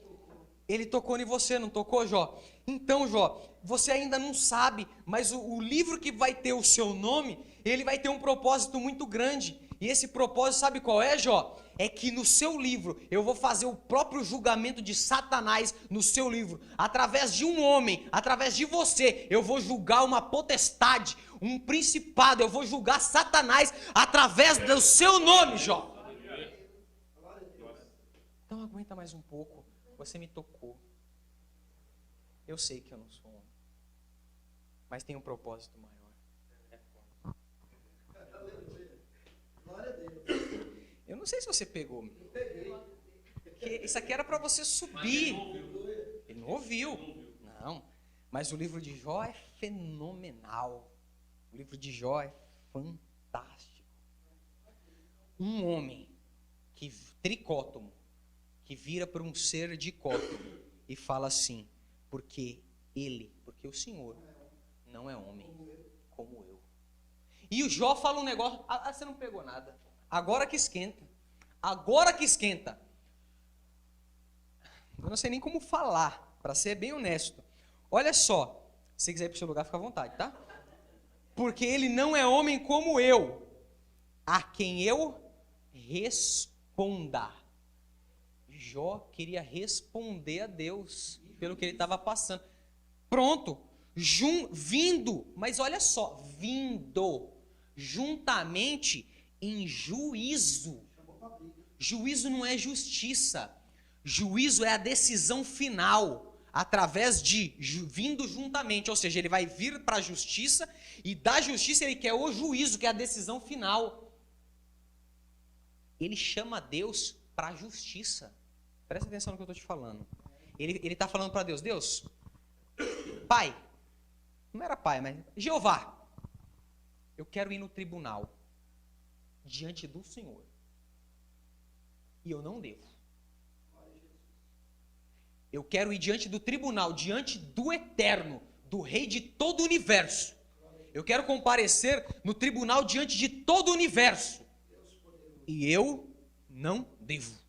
Ele tocou em você, não tocou, Jó? Então, Jó, você ainda não sabe, mas o livro que vai ter o seu nome, ele vai ter um propósito muito grande. E esse propósito, sabe qual é, Jó? É que no seu livro, eu vou fazer o próprio julgamento de Satanás no seu livro. Através de um homem, através de você, eu vou julgar uma potestade, um principado, eu vou julgar Satanás através do seu nome, Jó. Então aguenta mais um pouco. Você me tocou. Eu sei que eu não sou homem, mas tem um propósito maior. Eu não sei se você pegou. Isso aqui era para você subir. Ele não ouviu. Não. Mas o livro de Jó é fenomenal. O livro de Jó é fantástico. Um homem que tricótomo, que vira para um ser dicótomo e fala assim: porque o Senhor não é homem como eu. E o Jó fala um negócio, você não pegou nada. Agora que esquenta. Agora que esquenta. Eu não sei nem como falar, para ser bem honesto. Olha só, se você quiser ir para o seu lugar, fica à vontade, tá? Porque ele não é homem como eu, a quem eu responda. Jó queria responder a Deus pelo que ele estava passando. Pronto, vindo, mas olha só, vindo juntamente em juízo. Juízo não é justiça. Juízo é a decisão final, através de vindo juntamente, ou seja, ele vai vir para a justiça e da justiça ele quer o juízo, que é a decisão final. Ele chama Deus para a justiça. Presta atenção no que eu estou te falando. Ele está falando para Deus: Deus, Pai, não era Pai, mas Jeová, eu quero ir no tribunal diante do Senhor e eu não devo. Eu quero ir diante do tribunal, diante do Eterno, do Rei de todo o universo. Eu quero comparecer no tribunal diante de todo o universo e eu não devo.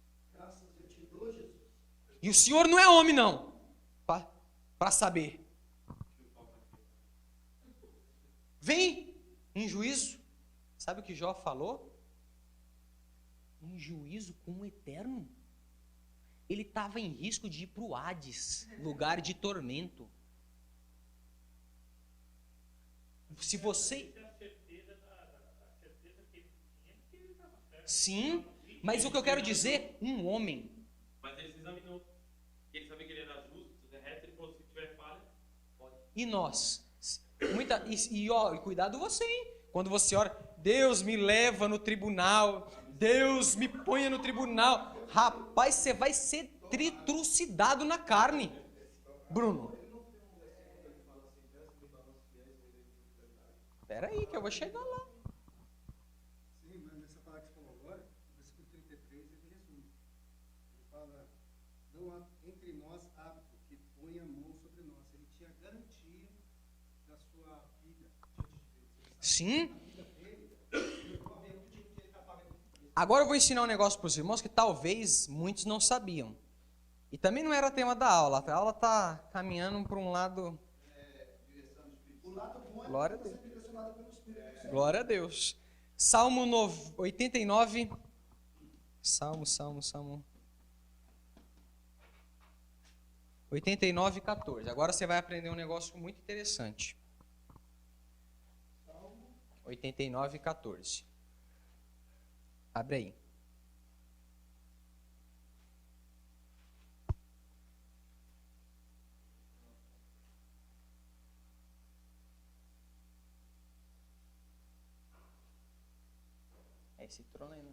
E o Senhor não é homem, não, para saber. Vem em juízo. Sabe o que Jó falou? Em juízo com o Eterno. Ele estava em risco de ir para o Hades, lugar de tormento. Se você... Sim, mas o que eu quero dizer, um homem... Mas ele se examinou. Ele sabia que ele era justo, reto, ele falou: se tiver falha, pode. E nós? E cuidado você, hein? Quando você ora, Deus me leva no tribunal, Deus me ponha no tribunal. Rapaz, você vai ser trucidado na carne. Bruno. Espera aí que eu vou chegar lá. Sim, mas nessa palavra que você falou agora, no versículo 33, ele resume. Ele fala: não há entre nós hábito que ponha a mão sobre nós. Ele tinha garantia da sua vida diante de Deus. Sim. Agora eu vou ensinar um negócio para os irmãos que talvez muitos não sabiam. E também não era tema da aula. A aula está caminhando para um lado... Glória a Deus. Glória a Deus. Salmo 89. Salmo 89, 14. Agora você vai aprender um negócio muito interessante. 89, 14. Abre aí. É esse trono aí, né?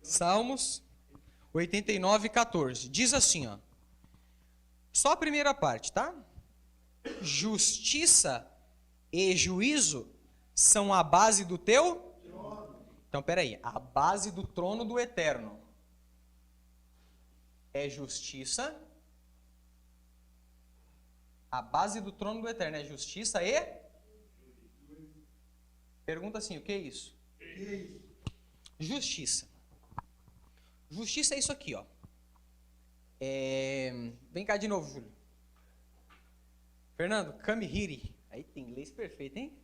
Salmos 89, 14. Diz assim, ó. Só a primeira parte, tá? Justiça e juízo são a base do teu trono. Então, peraí. A base do trono do Eterno é justiça. A base do trono do Eterno é justiça e... Pergunta assim, o que é isso? Justiça. Justiça é isso aqui, ó. Vem cá de novo, Júlio. Fernando, kamihiri. Aí tem inglês perfeito, hein?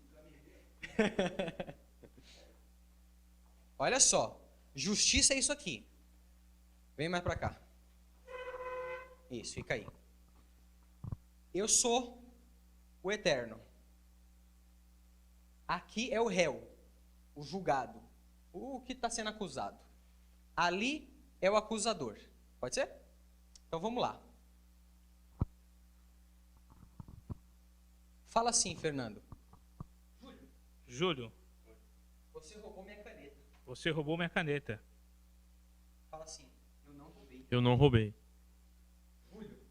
Olha só. Justiça é isso aqui. Vem mais pra cá. Isso, fica aí. Eu sou o Eterno. Aqui é o réu, o julgado, o que está sendo acusado. Ali é o acusador. Pode ser? Então vamos lá. Fala assim, Fernando. Júlio, Você roubou minha caneta. você roubou minha caneta. Fala assim, eu não roubei. Eu não roubei.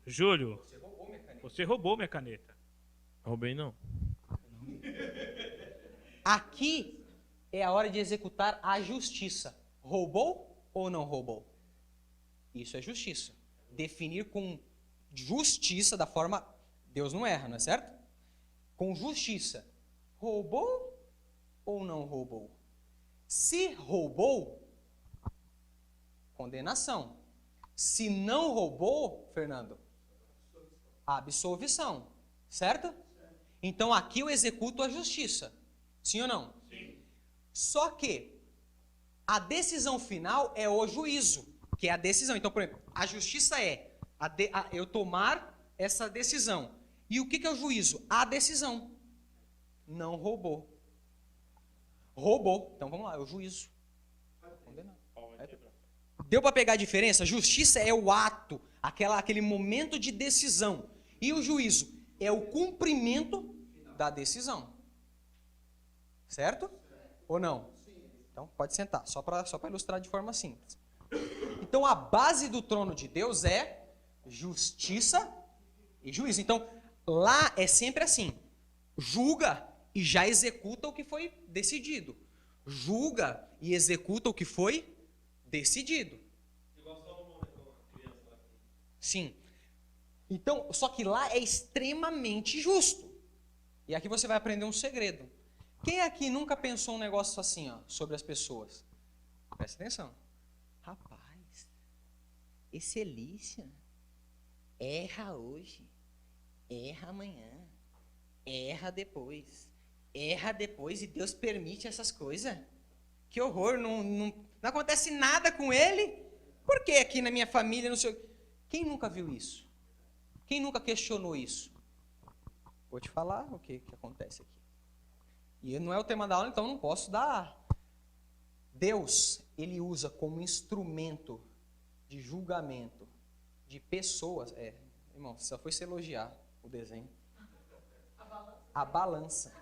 Júlio, Você roubou minha caneta. você roubou minha caneta. Roubei não. Aqui é a hora de executar a justiça. Roubou ou não roubou? Isso é justiça. Definir com justiça da forma... Deus não erra, não é certo? Com justiça. Roubou ou não roubou? Se roubou, condenação. Se não roubou, Fernando, absolvição. Certo? Então aqui eu executo a justiça. Sim ou não? Sim. Só que a decisão final é o juízo, que é a decisão. Então, por exemplo, a justiça é eu tomar essa decisão. E o que é o juízo? A decisão. Não roubou. Roubou. Então vamos lá, é o juízo. Condenado. Deu para pegar a diferença? Justiça é o ato, aquele momento de decisão. E o juízo é o cumprimento da decisão. Certo? Ou não? Então pode sentar, só para ilustrar de forma simples. Então a base do trono de Deus é justiça e juízo. Então lá é sempre assim: julga e já executa o que foi decidido. Julga e executa o que foi decidido. Igual Salomão, criança lá. Sim. Então, só que lá é extremamente justo. E aqui você vai aprender um segredo. Quem aqui nunca pensou um negócio assim, ó, sobre as pessoas? Presta atenção. Rapaz, esse Elícia erra hoje, erra amanhã, erra depois e Deus permite essas coisas. Que horror, não acontece nada com ele. Por que aqui na minha família não sei... Quem nunca viu isso? Quem nunca questionou isso? Vou te falar o que acontece aqui. E não é o tema da aula, então não posso dar. Deus, ele usa como instrumento de julgamento de pessoas. Irmão, só foi se elogiar o desenho. A balança.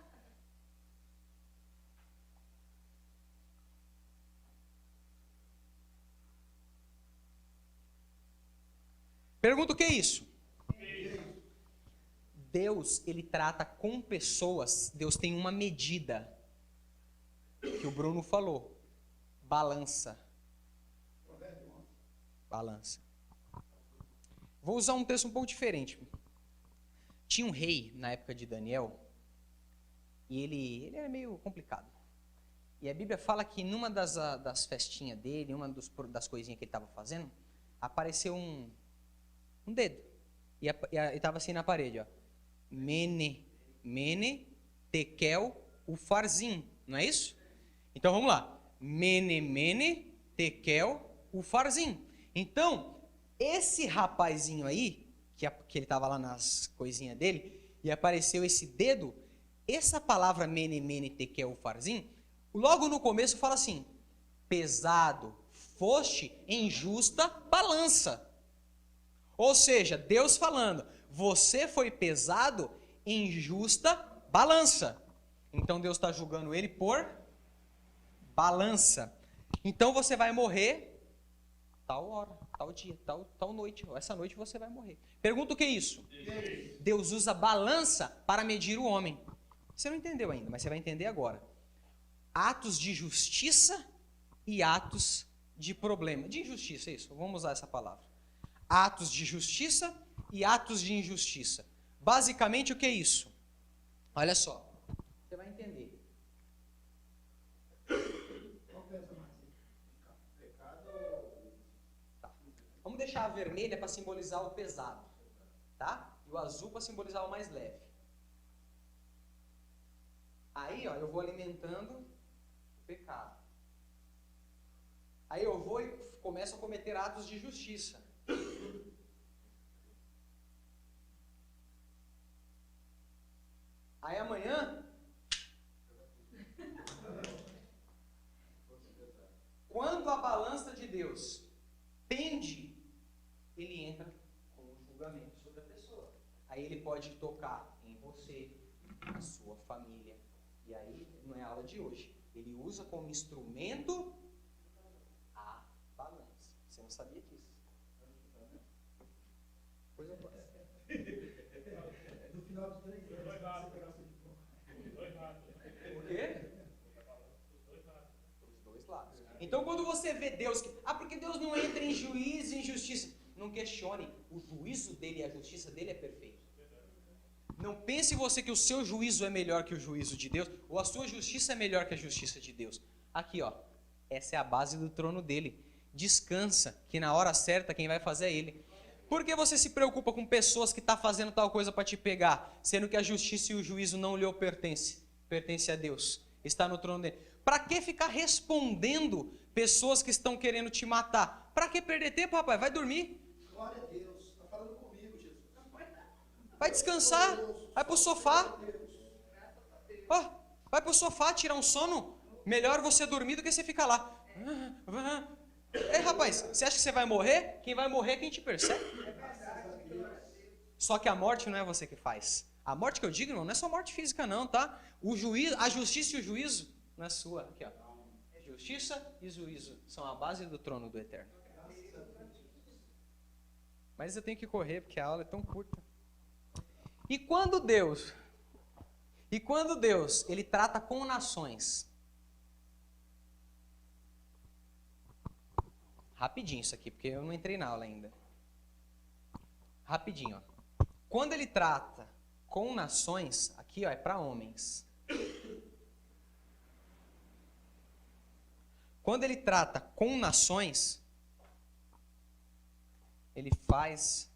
Pergunta o que é isso? Deus, ele trata com pessoas, Deus tem uma medida, que o Bruno falou, balança. Balança. Vou usar um texto um pouco diferente. Tinha um rei, na época de Daniel, e ele era meio complicado. E a Bíblia fala que numa das festinhas dele, uma das coisinhas que ele estava fazendo, apareceu um dedo. E estava assim na parede, ó. Mene, tekel, ufarzim. Não é isso? Então vamos lá. Mene, tekel, ufarzim. Então, esse rapazinho aí, que ele estava lá nas coisinhas dele, e apareceu esse dedo, essa palavra mene, tekel, ufarzim, logo no começo fala assim: pesado, foste em justa balança. Ou seja, Deus falando, você foi pesado em justa balança. Então Deus está julgando ele por balança. Então você vai morrer tal hora, tal dia, tal noite. Essa noite você vai morrer. Pergunta o que é isso? Deus usa balança para medir o homem. Você não entendeu ainda, mas você vai entender agora. Atos de justiça e atos de problema. De injustiça, isso. Vamos usar essa palavra. Atos de justiça e atos de injustiça. Basicamente, o que é isso? Olha só. Você vai entender. Tá. Vamos deixar a vermelha para simbolizar o pesado, tá? E o azul para simbolizar o mais leve. Aí, ó, eu vou alimentando o pecado. Aí eu vou e começo a cometer atos de justiça. Aí amanhã, quando a balança de Deus pende, ele entra com o julgamento sobre a pessoa. Aí ele pode tocar em você, na sua família. E aí, não é a aula de hoje. Ele usa como instrumento a balança. Você não sabia disso? Pois eu posso. No final de 3 anos, você pegar O quê? Os dois lados. Então, quando você vê Deus... porque Deus não entra em juízo e injustiça. Não questione. O juízo dele e a justiça dele é perfeito. Não pense você que o seu juízo é melhor que o juízo de Deus, ou a sua justiça é melhor que a justiça de Deus. Aqui, ó. Essa é a base do trono dele. Descansa, que na hora certa quem vai fazer é ele. Por que você se preocupa com pessoas que estão fazendo tal coisa para te pegar, sendo que a justiça e o juízo não lhe pertencem? Pertence a Deus. Está no trono dele. Para que ficar respondendo pessoas que estão querendo te matar? Para que perder tempo, rapaz? Vai dormir. glória a Deus, está falando comigo, Jesus. Vai descansar. Vai pro sofá. Ó, vai pro sofá tirar um sono. Melhor você dormir do que você ficar lá. Ei, rapaz, você acha que você vai morrer? Quem vai morrer é quem te persegue. Só que a morte não é você que faz. A morte que eu digo, irmão, não é só morte física não, tá? O juízo, a justiça e o juízo não é sua. Aqui, ó. Justiça e juízo são a base do trono do Eterno. Mas eu tenho que correr porque a aula é tão curta. E quando Deus, ele trata com nações. Rapidinho isso aqui, porque eu não entrei na aula ainda. Rapidinho, ó. Quando ele trata com nações, aqui, ó, é para homens. Quando ele trata com nações, ele faz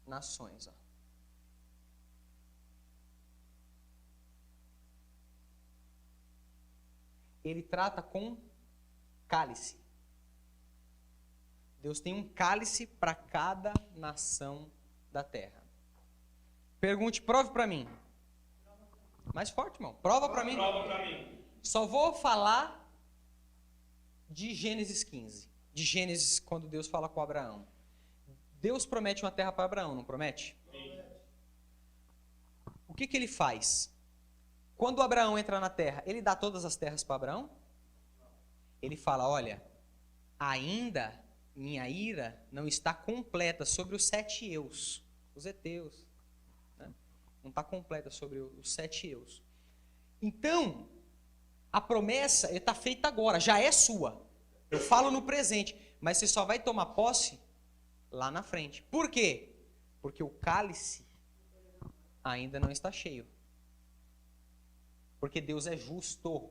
nações, ó. Ele trata com cálice. Deus tem um cálice para cada nação da terra. Pergunte, prove para mim. Mais forte, irmão. Prova para mim. Prova para mim. Só vou falar de Gênesis 15. De Gênesis, quando Deus fala com Abraão. Deus promete uma terra para Abraão, não promete? Sim. O que ele faz? Quando Abraão entra na terra, ele dá todas as terras para Abraão? Ele fala, olha, ainda minha ira não está completa sobre os 7 eus, os heteus. Né? Não está completa sobre os 7 eus. Então, a promessa está feita agora, já é sua. Eu falo no presente, mas você só vai tomar posse lá na frente. Por quê? Porque o cálice ainda não está cheio. Porque Deus é justo.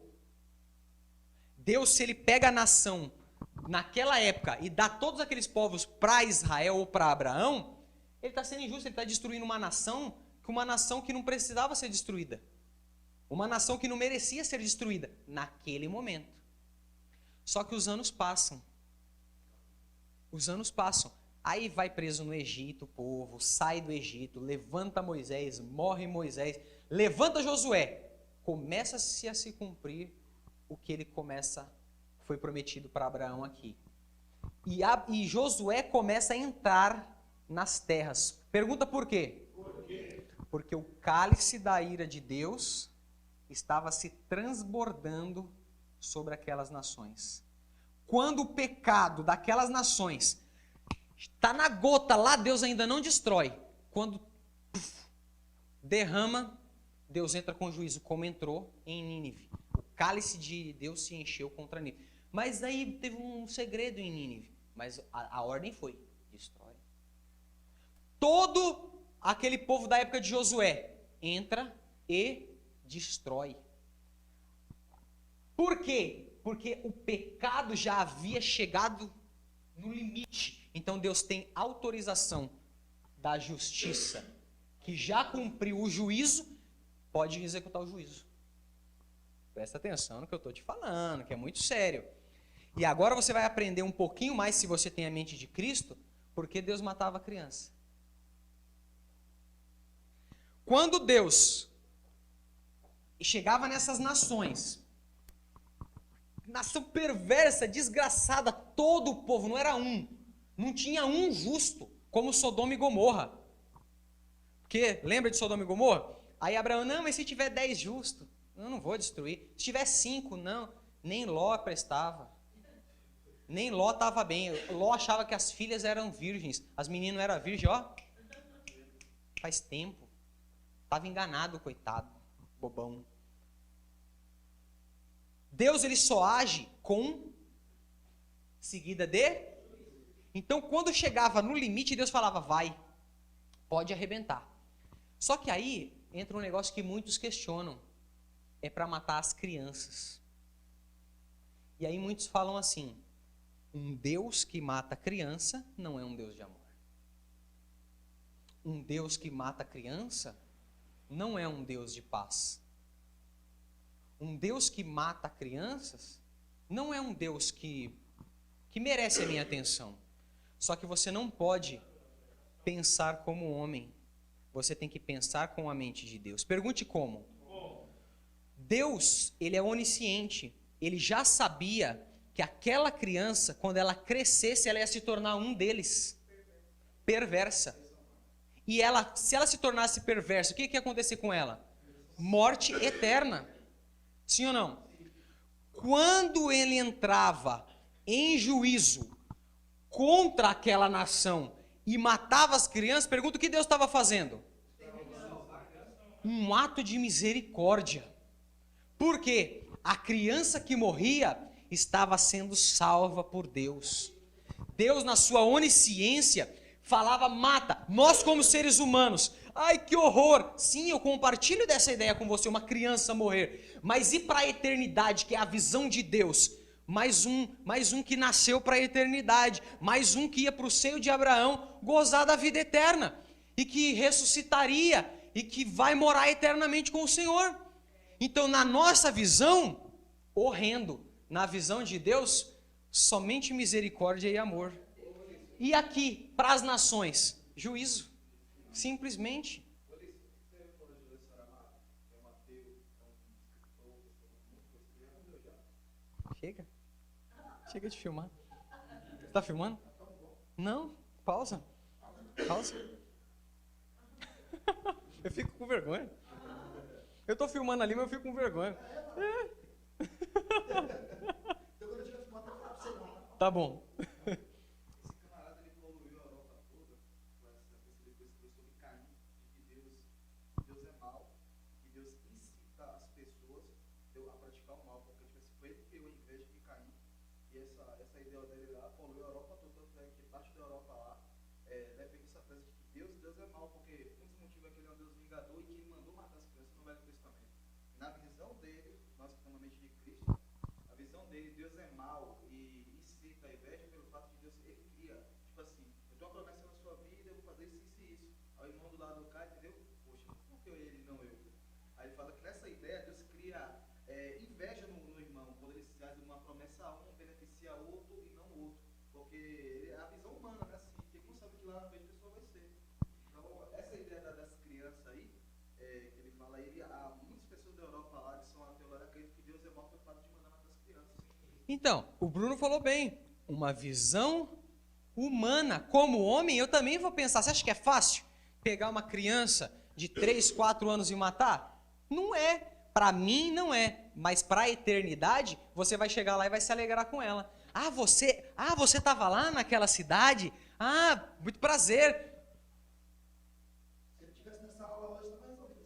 Deus, se ele pega a nação naquela época e dá todos aqueles povos para Israel ou para Abraão, ele está sendo injusto, ele está destruindo uma nação que não precisava ser destruída. Uma nação que não merecia ser destruída naquele momento. Só que os anos passam. Os anos passam. Aí vai preso no Egito o povo, sai do Egito, levanta Moisés, morre Moisés, levanta Josué. Começa-se a se cumprir o que foi prometido para Abraão aqui. E Josué começa a entrar nas terras. Pergunta por quê? Por quê? Porque o cálice da ira de Deus estava se transbordando sobre aquelas nações. quando o pecado daquelas nações está na gota lá, Deus ainda não destrói. Quando derrama, Deus entra com juízo, como entrou em Nínive. O cálice de Deus se encheu contra Nínive. Mas aí teve um segredo em Nínive. Mas a ordem foi, destrói. Todo aquele povo da época de Josué entra e destrói. Por quê? Porque o pecado já havia chegado no limite. Então Deus tem autorização da justiça, que já cumpriu o juízo, pode executar o juízo. Presta atenção no que eu estou te falando, que é muito sério. E agora você vai aprender um pouquinho mais, se você tem a mente de Cristo, porque Deus matava a criança. Quando Deus chegava nessas nações, nação perversa, desgraçada, todo o povo, não era um, não tinha um justo, como Sodoma e Gomorra. Porque, lembra de Sodoma e Gomorra? Aí Abraão, não, mas se tiver 10 justos, eu não vou destruir. Se tiver 5, não, nem Ló prestava. Nem Ló estava bem. Ló achava que as filhas eram virgens. As meninas não eram virgens, ó. Faz tempo. Estava enganado, coitado. Bobão. Deus, ele só age com seguida de. Então, quando chegava no limite, Deus falava, vai, pode arrebentar. Só que aí entra um negócio que muitos questionam. É para matar as crianças. E aí muitos falam assim, um Deus que mata criança não é um Deus de amor. Um Deus que mata criança não é um Deus de paz. Um Deus que mata crianças não é um Deus que merece a minha atenção. Só que você não pode pensar como homem. Você tem que pensar com a mente de Deus. Pergunte como. Deus, ele é onisciente. Ele já sabia que aquela criança, quando ela crescesse, ela ia se tornar um deles. Perversa. E ela, se ela se tornasse perversa, o que ia acontecer com ela? Morte eterna. Sim ou não? Quando ele entrava em juízo contra aquela nação e matava as crianças, pergunta o que Deus estava fazendo? Um ato de misericórdia. Por quê? A criança que morria estava sendo salva por Deus. Deus, na sua onisciência, falava, mata. Nós, como seres humanos, ai que horror. Sim, eu compartilho dessa ideia com você, uma criança morrer. Mas e para a eternidade, que é a visão de Deus? Mais um que nasceu para a eternidade. Mais um que ia para o seio de Abraão gozar da vida eterna. E que ressuscitaria e que vai morar eternamente com o Senhor. Então, na nossa visão, horrendo. Na visão de Deus, somente misericórdia e amor. E aqui, para as nações, juízo. Simplesmente. Chega. Chega de filmar. Você está filmando? Não. Pausa. Pausa. Eu fico com vergonha. Eu estou filmando ali, mas eu fico com vergonha. Tá bom. Esse camarada, ele poluiu a Europa toda com essa coisa sobre Caim, de que Deus é mau, e Deus incita as pessoas a praticar o mal, porque foi ele que criou a inveja de Caim, e essa ideia dele lá poluiu a Europa toda, tanto é que parte da Europa lá defende essa tese de que Deus é mau, porque um dos motivos é que ele é um Deus vingador e que ele mandou matar as crianças no Velho Testamento. E na visão dele, nós que estamos na mente de Cristo, a visão dele, Deus é mau e incita a inveja pelo fato de Deus, ele cria, tipo assim, eu tenho uma promessa na sua vida, eu vou fazer isso e isso. Aí o irmão do lado cai, entendeu? Poxa, por que ele não eu? Aí ele fala que nessa ideia Deus cria inveja no irmão, quando ele se faz uma promessa a um, beneficia outro e não o outro. Porque é a visão humana, né? Assim, porque não sabe que lá na frente a pessoa vai ser. Então, essa ideia das crianças aí, que ele fala, há muitas pessoas da Europa lá que são ateus, acreditam que Deus é mau pelo fato de mandar matar as crianças. Então, o Bruno falou bem. Uma visão humana. Como homem, eu também vou pensar. Você acha que é fácil pegar uma criança de 3, 4 anos e matar? Não é. Para mim, não é. Mas para a eternidade, você vai chegar lá e vai se alegrar com ela. você estava lá naquela cidade? Ah, muito prazer. Se ele estivesse nessa aula hoje, está mais outra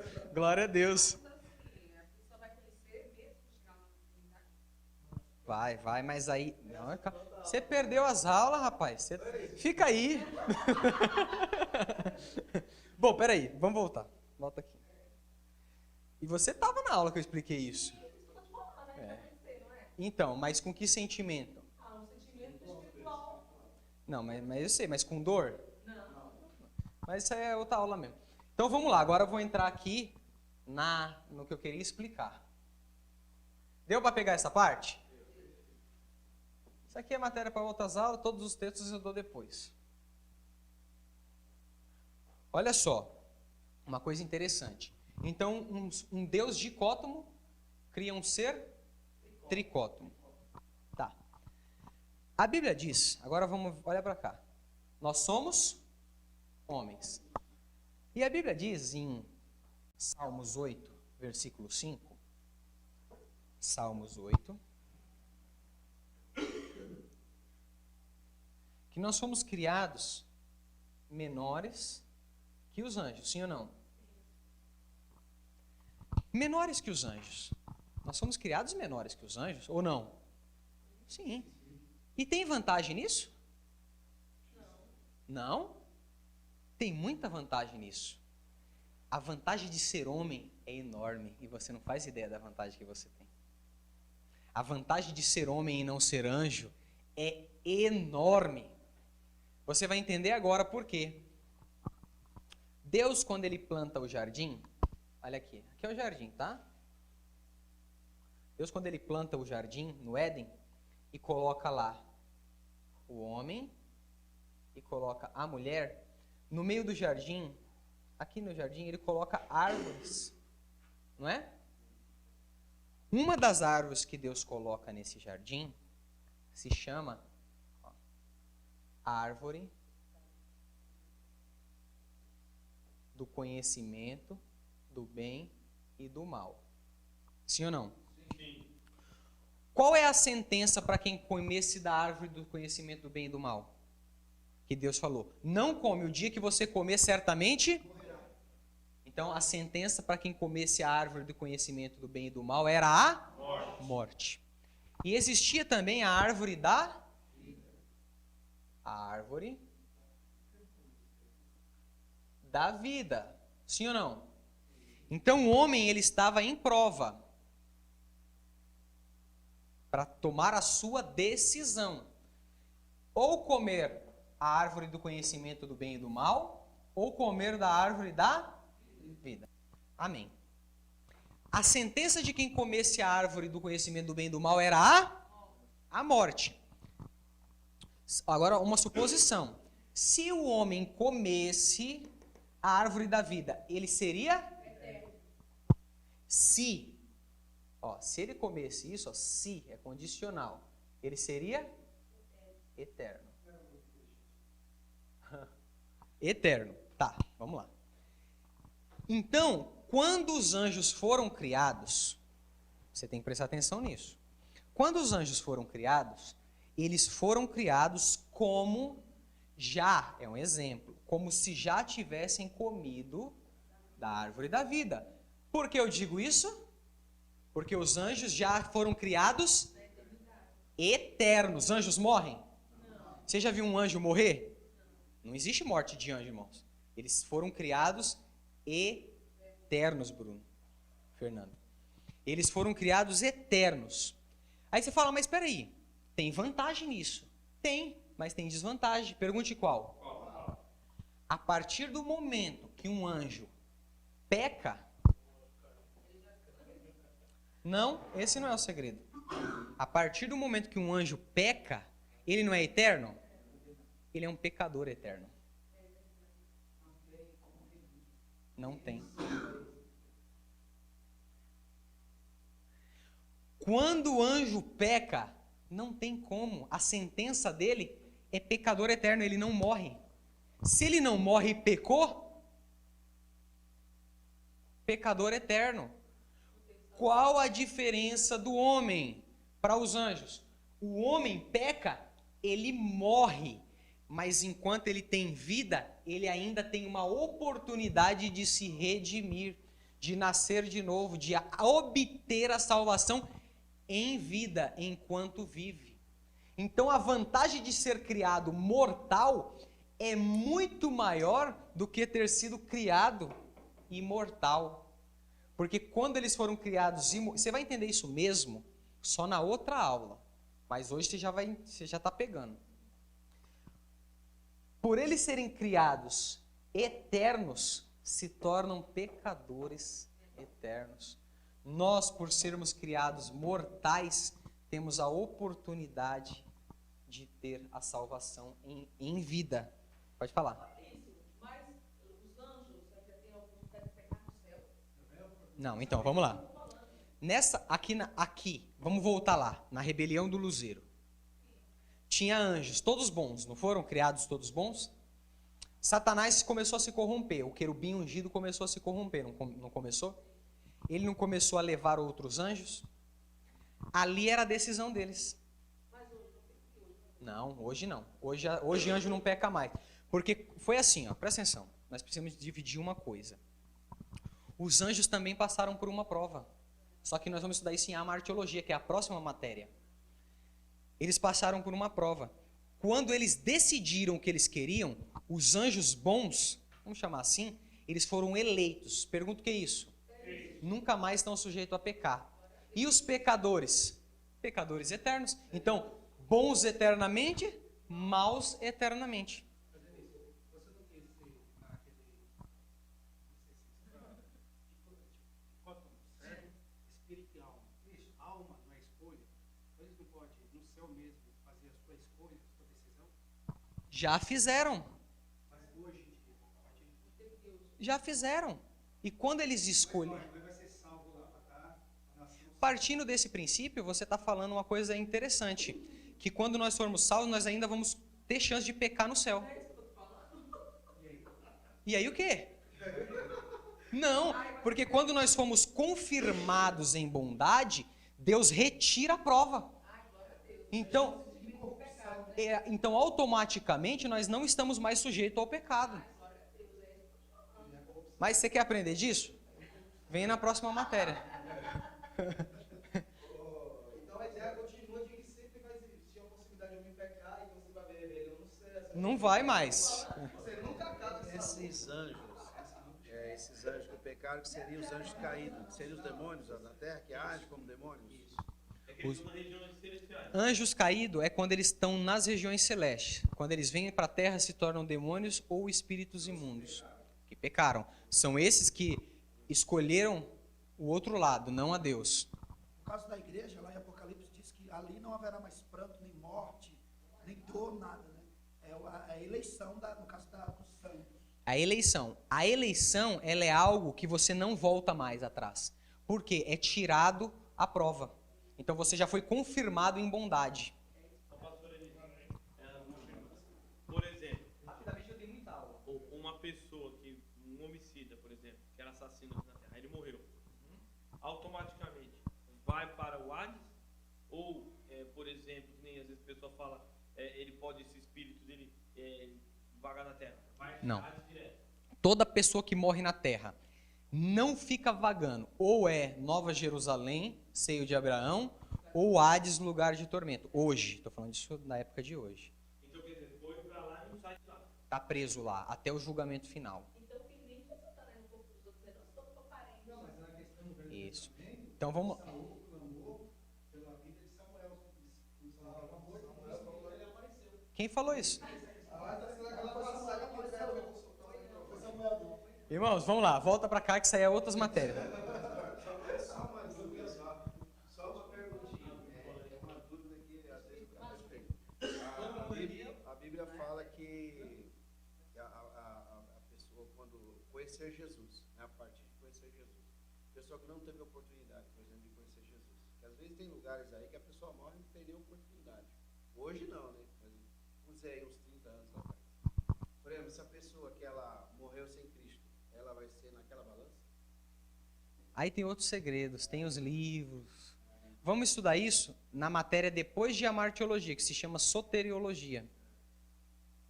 situação. Glória a Deus. A pessoa vai crescer mesmo chegar lá na comunidade. Vai, mas aí... Não, você perdeu as aulas, rapaz. Fica aí. Bom, peraí, vamos voltar. Volta aqui. E você estava na aula que eu expliquei isso. Então, mas com que sentimento? Um sentimento espiritual. Não, mas eu sei, mas com dor? Não. Mas isso aí é outra aula mesmo. Então vamos lá, agora eu vou entrar aqui no que eu queria explicar. Deu para pegar essa parte? Isso aqui é matéria para outras aulas, todos os textos eu dou depois. Olha só, uma coisa interessante. Então, um Deus dicótomo cria um ser tricótomo. Tá. A Bíblia diz, agora vamos olhar para cá. Nós somos homens. E a Bíblia diz em Salmos 8, versículo 5. Salmos 8. Que nós somos criados menores que os anjos, sim ou não? Menores que os anjos. Nós somos criados menores que os anjos, ou não? Sim. E tem vantagem nisso? Não? Tem muita vantagem nisso. A vantagem de ser homem é enorme e você não faz ideia da vantagem que você tem. A vantagem de ser homem e não ser anjo é enorme. Você vai entender agora por quê. Deus, quando ele planta o jardim, olha aqui é o jardim, tá? Deus, quando ele planta o jardim no Éden e coloca lá o homem e coloca a mulher, no meio do jardim, aqui no jardim, ele coloca árvores, não é? Uma das árvores que Deus coloca nesse jardim se chama árvore do conhecimento do bem e do mal. Sim ou não? Sim. Qual é a sentença para quem comesse da árvore do conhecimento do bem e do mal? Que Deus falou: não come, o dia que você comer certamente morrerá. Então a sentença para quem comesse a árvore do conhecimento do bem e do mal era a morte. E existia também a árvore da vida. Sim ou não? Então o homem, ele estava em prova para tomar a sua decisão. Ou comer a árvore do conhecimento do bem e do mal, ou comer da árvore da vida. Amém. A sentença de quem comesse a árvore do conhecimento do bem e do mal era a morte. Agora, uma suposição. Se o homem comesse a árvore da vida, ele seria? Se ele comesse isso, se é condicional, ele seria? Eterno. Eterno. Tá, vamos lá. Então, quando os anjos foram criados, você tem que prestar atenção nisso. Quando os anjos foram criados, eles foram criados como já, é um exemplo, como se já tivessem comido da árvore da vida. Por que eu digo isso? Porque os anjos já foram criados eternos. Anjos morrem? Não. Você já viu um anjo morrer? Não existe morte de anjo, irmãos. Eles foram criados eternos, Bruno. Fernando. Eles foram criados eternos. Aí você fala, mas espera aí, tem vantagem nisso? Tem, mas tem desvantagem. Pergunte qual? A partir do momento que um anjo peca, não, esse não é o segredo. A partir do momento que um anjo peca, ele não é eterno? Ele é um pecador eterno. Não tem. Quando o anjo peca, não tem como. A sentença dele é pecador eterno, ele não morre. Se ele não morre e pecou, pecador eterno. Qual a diferença do homem para os anjos? O homem peca, ele morre, mas enquanto ele tem vida, ele ainda tem uma oportunidade de se redimir, de nascer de novo, de obter a salvação em vida, enquanto vive. Então a vantagem de ser criado mortal é muito maior do que ter sido criado imortal. Porque quando eles foram criados, você vai entender isso mesmo só na outra aula, mas hoje você já está pegando. Por eles serem criados eternos, se tornam pecadores eternos. Nós, por sermos criados mortais, temos a oportunidade de ter a salvação em vida. Pode falar. Mas os anjos ainda têm a oportunidade de pecar no céu. Não, então, vamos lá. Aqui, vamos voltar lá, na rebelião do luzeiro. Tinha anjos, todos bons, não foram criados todos bons? Satanás começou a se corromper, o querubim ungido começou a se corromper, não começou? Ele não começou a levar outros anjos? Ali era a decisão deles. Não, hoje não. Hoje anjo não peca mais. Porque foi assim, ó, presta atenção, nós precisamos dividir uma coisa. Os anjos também passaram por uma prova. Só que nós vamos estudar isso em amartiologia, que é a próxima matéria. Eles passaram por uma prova. Quando eles decidiram o que eles queriam, os anjos bons, vamos chamar assim, eles foram eleitos. Pergunto o que é isso? Nunca mais estão sujeitos a pecar. E os pecadores? Pecadores eternos. Então, bons eternamente, maus eternamente. Você não quer ser naquele, espírito e alma. Isso, alma não é escolha. Eles não podem, no céu mesmo, fazer a sua escolha, a sua decisão. Já fizeram. Mas hoje em dia, a partir de Deus, Já fizeram. E quando eles escolhem... vai ser salvo lá para cá, a nação. Partindo desse princípio, você está falando uma coisa interessante. Que quando nós formos salvos, nós ainda vamos ter chance de pecar no céu. E aí o quê? Não, porque quando nós fomos confirmados em bondade, Deus retira a prova. Então, automaticamente nós não estamos mais sujeitos ao pecado. Mas você quer aprender disso? Vem na próxima matéria. Então a ideia continua de que sempre vai existir a possibilidade de alguém pecar e você vai ver rebelião no céu. Não vai mais. Você nunca acaba Esses anjos que pecaram, que seriam os anjos caídos, que seriam os demônios na terra, que agem como demônios. É que eles estão nas regiões celestiais. Anjos caídos é quando eles estão nas regiões celestes. Quando eles vêm para a terra, se tornam demônios ou espíritos imundos. Que pecaram. São esses que escolheram o outro lado, não a Deus. No caso da igreja, lá em Apocalipse, diz que ali não haverá mais pranto, nem morte, nem dor, nada, né? É a eleição, no caso dos santos. A eleição. A eleição, ela é algo que você não volta mais atrás. Por quê? É tirado a prova. Então você já foi confirmado em bondade. Por exemplo, Rapidamente eu dei muita aula. uma pessoa um homicida, por exemplo, que era assassino aqui na Terra, ele morreu. Automaticamente vai para o Hades? Ou, por exemplo, que nem às vezes a pessoa fala, ele pode, esse espírito dele, vagar na Terra? Vai Não. Hades direto. Toda pessoa que morre na terra não fica vagando. Ou é Nova Jerusalém, seio de Abraão, ou Hades, lugar de tormento. Hoje, estou falando disso na época de hoje. Então, quer dizer, foi para lá e não sai de lá. Está preso lá, até o julgamento final. Então, o filho nem precisa estar no corpo dos outros, não, se for parente. Não, mas na questão do Velho Isso. Testamento, Então vamos... Saul clamou pela vida de Samuel. Ele apareceu. Quem falou isso? Irmãos, vamos lá, volta para cá que isso aí é outras matérias. Só uma perguntinha, é uma dúvida que às vezes o cara tem. A Bíblia fala que a pessoa, quando conhecer Jesus, né, a partir de conhecer Jesus, a pessoa que não teve oportunidade, por exemplo, de conhecer Jesus, que às vezes tem lugares aí que a pessoa morre e não tem nenhuma oportunidade. Hoje não, né? Mas usei uns 30 anos atrás. Por exemplo, se a pessoa que ela morreu sem Cristo, ela vai ser naquela balança? Aí tem outros segredos, tem os livros. Vamos estudar isso na matéria depois de amartiologia, que se chama soteriologia.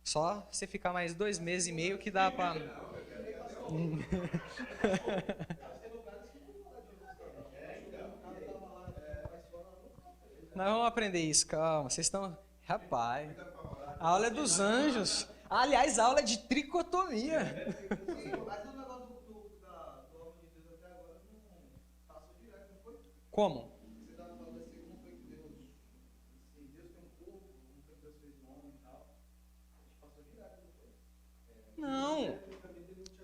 Só você ficar mais 2 meses e meio que dá para... Nós vamos aprender isso, calma. Vocês estão... Rapaz, a aula é dos anjos. Aliás, a aula é de tricotomia. Como?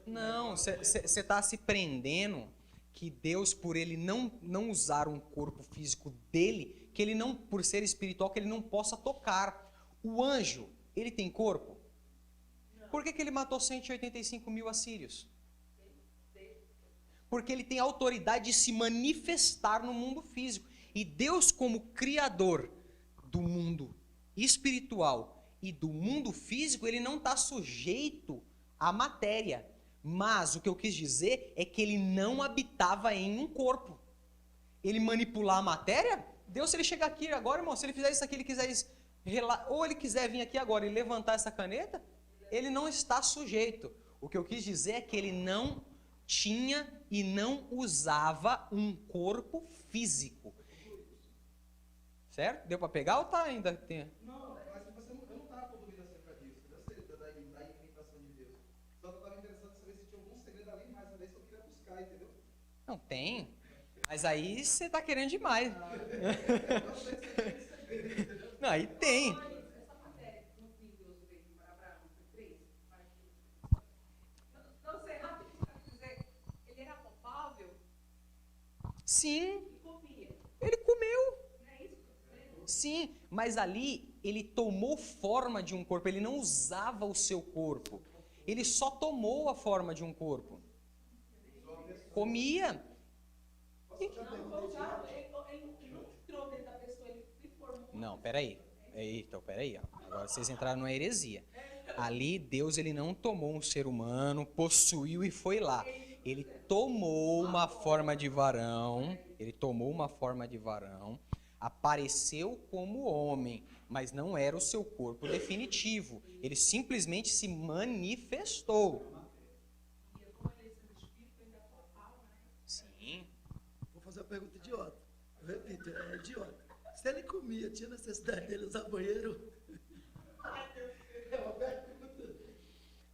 Não, você está se prendendo que Deus, por ele não usar um corpo físico dele, que ele não, por ser espiritual, que ele não possa tocar. O anjo, ele tem corpo? Por que ele matou 185 mil assírios? Porque ele tem autoridade de se manifestar no mundo físico. E Deus, como criador do mundo espiritual e do mundo físico, ele não está sujeito à matéria. Mas o que eu quis dizer é que ele não habitava em um corpo. Ele manipular a matéria? Deus, se ele chegar aqui agora, irmão, se ele fizer isso aqui, ele quiser, ou ele quiser vir aqui agora e levantar essa caneta, ele não está sujeito. O que eu quis dizer é que ele não tinha e não usava um corpo físico. Certo? Deu para pegar ou tá ainda? Não, mas você não estava com dúvida acerca disso, da imitação de Deus. Só que eu estava interessado em saber se tinha algum segredo ali, mas às vezes eu queria buscar, entendeu? Não tem. Mas aí você está querendo demais. Não, aí tem. Essa matéria no que Deus veio para Abraão, 3, não sei, rapidinho, para dizer, ele era palpável Sim, e comia. ele comeu. Não é isso? Sim, mas ali ele tomou forma de um corpo, ele não usava o seu corpo. Ele só tomou a forma de um corpo. Comia. Ele não entrou dentro da pessoa, ele se formou. Não, peraí. Então, peraí. Ó. Agora vocês entraram numa heresia. Ali, Deus ele não tomou um ser humano, possuiu e foi lá. Ele tomou uma forma de varão. Ele tomou uma forma de varão. Apareceu como homem, mas não era o seu corpo definitivo. Ele simplesmente se manifestou. Sim. Vou fazer uma pergunta idiota. Eu repito, é idiota. Se ele comia, tinha necessidade dele usar banheiro? É uma pergunta.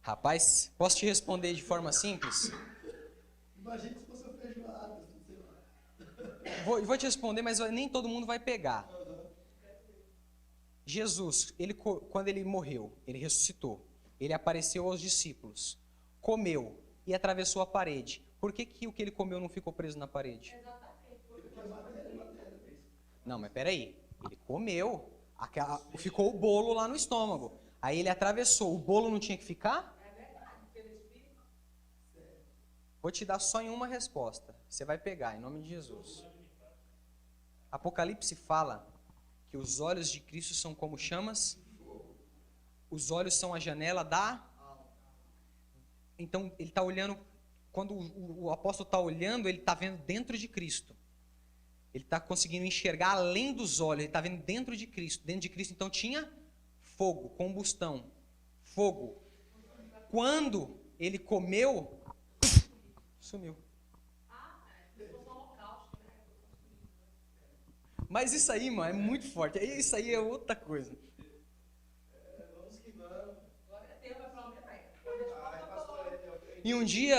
Rapaz, posso te responder de forma simples? Imagina se fosse uma feijoada, sei lá. Vou te responder, mas nem todo mundo vai pegar. Jesus, quando ele morreu, ele ressuscitou. Ele apareceu aos discípulos, comeu e atravessou a parede. Por que o que ele comeu não ficou preso na parede? Não, mas peraí. Ele comeu, ficou o bolo lá no estômago. Aí ele atravessou. O bolo não tinha que ficar? Vou te dar só em uma resposta. Você vai pegar, em nome de Jesus. Apocalipse fala que os olhos de Cristo são como chamas. Os olhos são a janela da... Então, ele está olhando... Quando o apóstolo está olhando, ele está vendo dentro de Cristo. Ele está conseguindo enxergar além dos olhos. Ele está vendo dentro de Cristo. Dentro de Cristo, então, tinha fogo, combustão. Fogo. Quando ele comeu, sumiu. Mas isso aí, mano, é muito forte. Isso aí é outra coisa. E um dia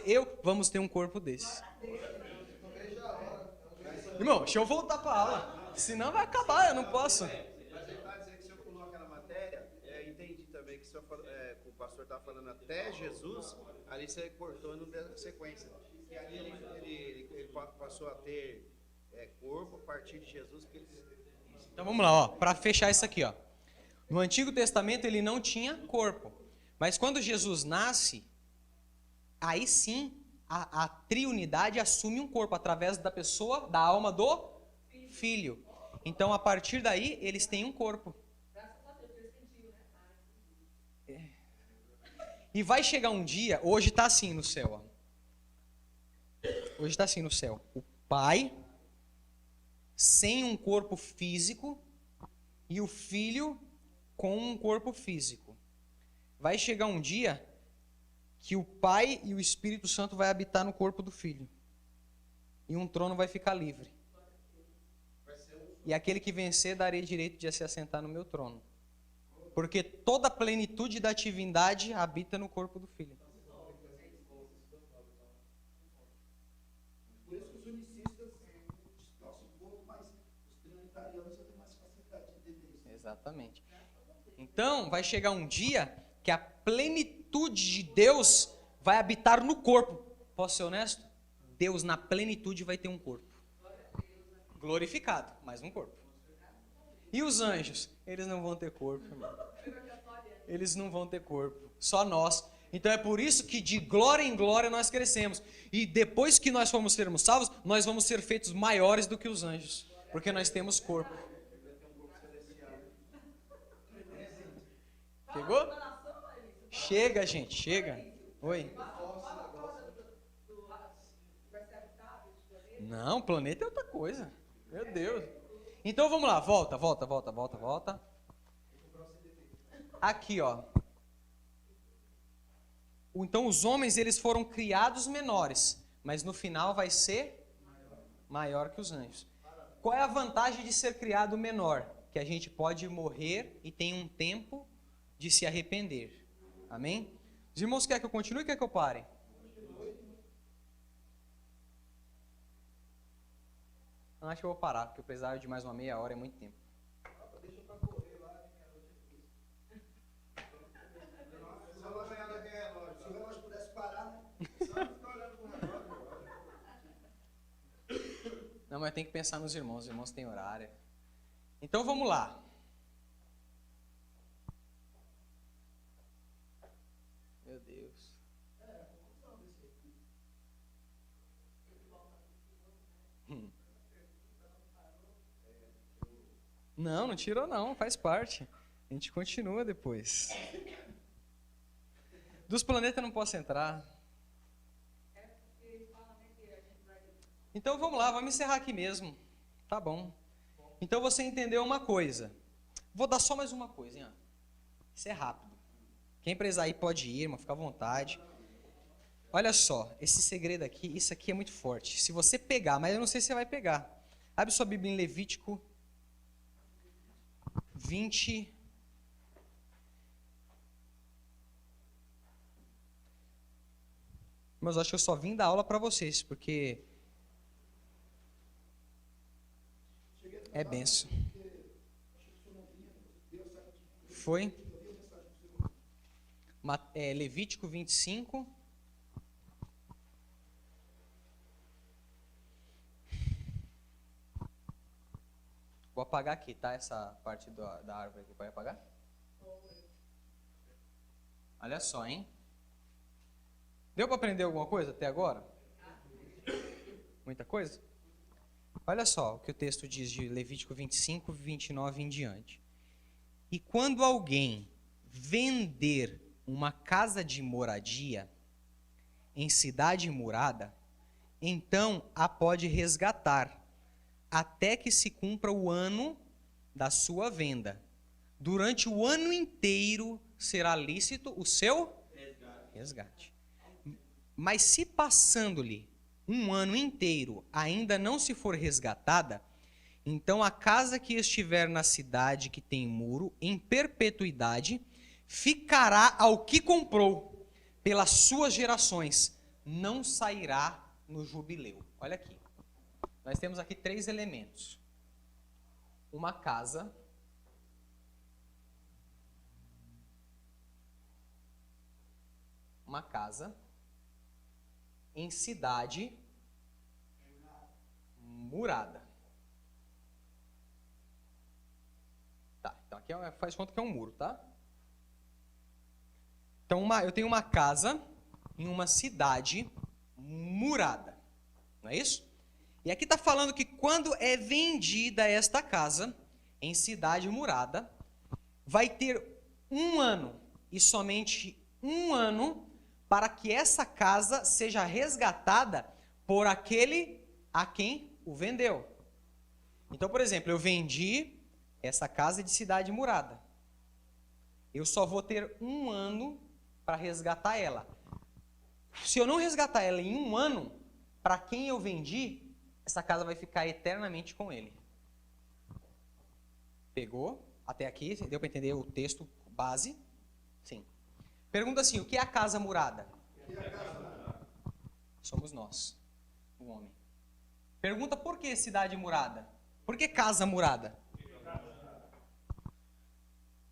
eu vamos ter um corpo desse. Irmão, deixa eu voltar para a aula. Senão vai acabar, eu não posso. Mas ele está dizendo que se eu pular aquela matéria, entendi também que o pastor estava falando até Jesus, ali você cortou na sequência. E ali ele passou a ter corpo a partir de Jesus. Então vamos lá, ó, para fechar isso aqui, ó. No Antigo Testamento ele não tinha corpo. Mas quando Jesus nasce, aí sim a triunidade assume um corpo através da pessoa, da alma do Filho. Então a partir daí eles têm um corpo. E vai chegar um dia, hoje está assim no céu, ó. Hoje está assim no céu. O Pai, sem um corpo físico, e o Filho com um corpo físico. Vai chegar um dia que o Pai e o Espírito Santo vai habitar no corpo do Filho. E um trono vai ficar livre. E aquele que vencer, darei direito de se assentar no meu trono. Porque toda a plenitude da divindade habita no corpo do Filho. Por isso que os unicistas distorcem um pouco, mas os trinitarianos têm mais facilidade de entender isso. Exatamente. Então, vai chegar um dia que a plenitude de Deus vai habitar no corpo. Posso ser honesto? Deus, na plenitude, vai ter um corpo. Glorificado, mas um corpo. E os anjos? Eles não vão ter corpo, irmão. Eles não vão ter corpo. Só nós. Então é por isso que de glória em glória nós crescemos. E depois que nós sermos salvos, nós vamos ser feitos maiores do que os anjos. Porque nós temos corpo. Chegou? Chega, gente, chega. Oi. Não, o planeta é outra coisa. Meu Deus. Então vamos lá, volta. Aqui, ó. Então os homens, eles foram criados menores, mas no final vai ser maior que os anjos. Qual é a vantagem de ser criado menor? Que a gente pode morrer e tem um tempo de se arrepender. Amém? Os irmãos querem que eu continue ou querem que eu pare? Não, acho que eu vou parar, porque eu precisava de mais uma meia hora, é muito tempo. Deixa pra correr lá, só lá ganhar naquele relógio. Se o relógio pudesse parar, né? Só ficar olhando pro relógio. Não, mas tem que pensar nos irmãos, os irmãos têm horário. Então vamos lá. Meu Deus. Não tirou não, faz parte. A gente continua depois. Dos planetas eu não posso entrar. Então vamos lá, vamos encerrar aqui mesmo. Tá bom. Então você entendeu uma coisa. Vou dar só mais uma coisa, hein? Isso é rápido. Quem precisar aí pode ir, mas fica à vontade. Olha só, esse segredo aqui, isso aqui é muito forte. Se você pegar, mas eu não sei se você vai pegar. Abre sua Bíblia em Levítico 20. Mas eu acho que eu só vim dar aula para vocês, porque é benção. Foi? Levítico 25. Vou apagar aqui, tá? Essa parte da árvore aqui. Pode apagar? Olha só, hein? Deu para aprender alguma coisa até agora? Muita coisa? Olha só o que o texto diz de Levítico 25, 29 em diante. E quando alguém vender uma casa de moradia em cidade murada, então a pode resgatar, até que se cumpra o ano da sua venda. Durante o ano inteiro será lícito o seu resgate. Mas se passando-lhe um ano inteiro ainda não se for resgatada, então a casa que estiver na cidade que tem muro, em perpetuidade, ficará ao que comprou, pelas suas gerações, não sairá no jubileu. Olha aqui. Nós temos aqui 3 elementos. Uma casa, em cidade murada. Tá, então aqui faz conta que é um muro, tá? Então eu tenho uma casa em uma cidade murada. Não é isso? E aqui está falando que quando é vendida esta casa em cidade murada, vai ter um ano e somente um ano para que essa casa seja resgatada por aquele a quem o vendeu. Então, por exemplo, eu vendi essa casa de cidade murada. Eu só vou ter um ano para resgatar ela. Se eu não resgatar ela em um ano, para quem eu vendi, essa casa vai ficar eternamente com ele. Pegou? Até aqui, deu para entender o texto base? Sim. Pergunta assim, o que é a casa murada? Somos nós, o homem. Pergunta por que cidade murada? Por que casa murada?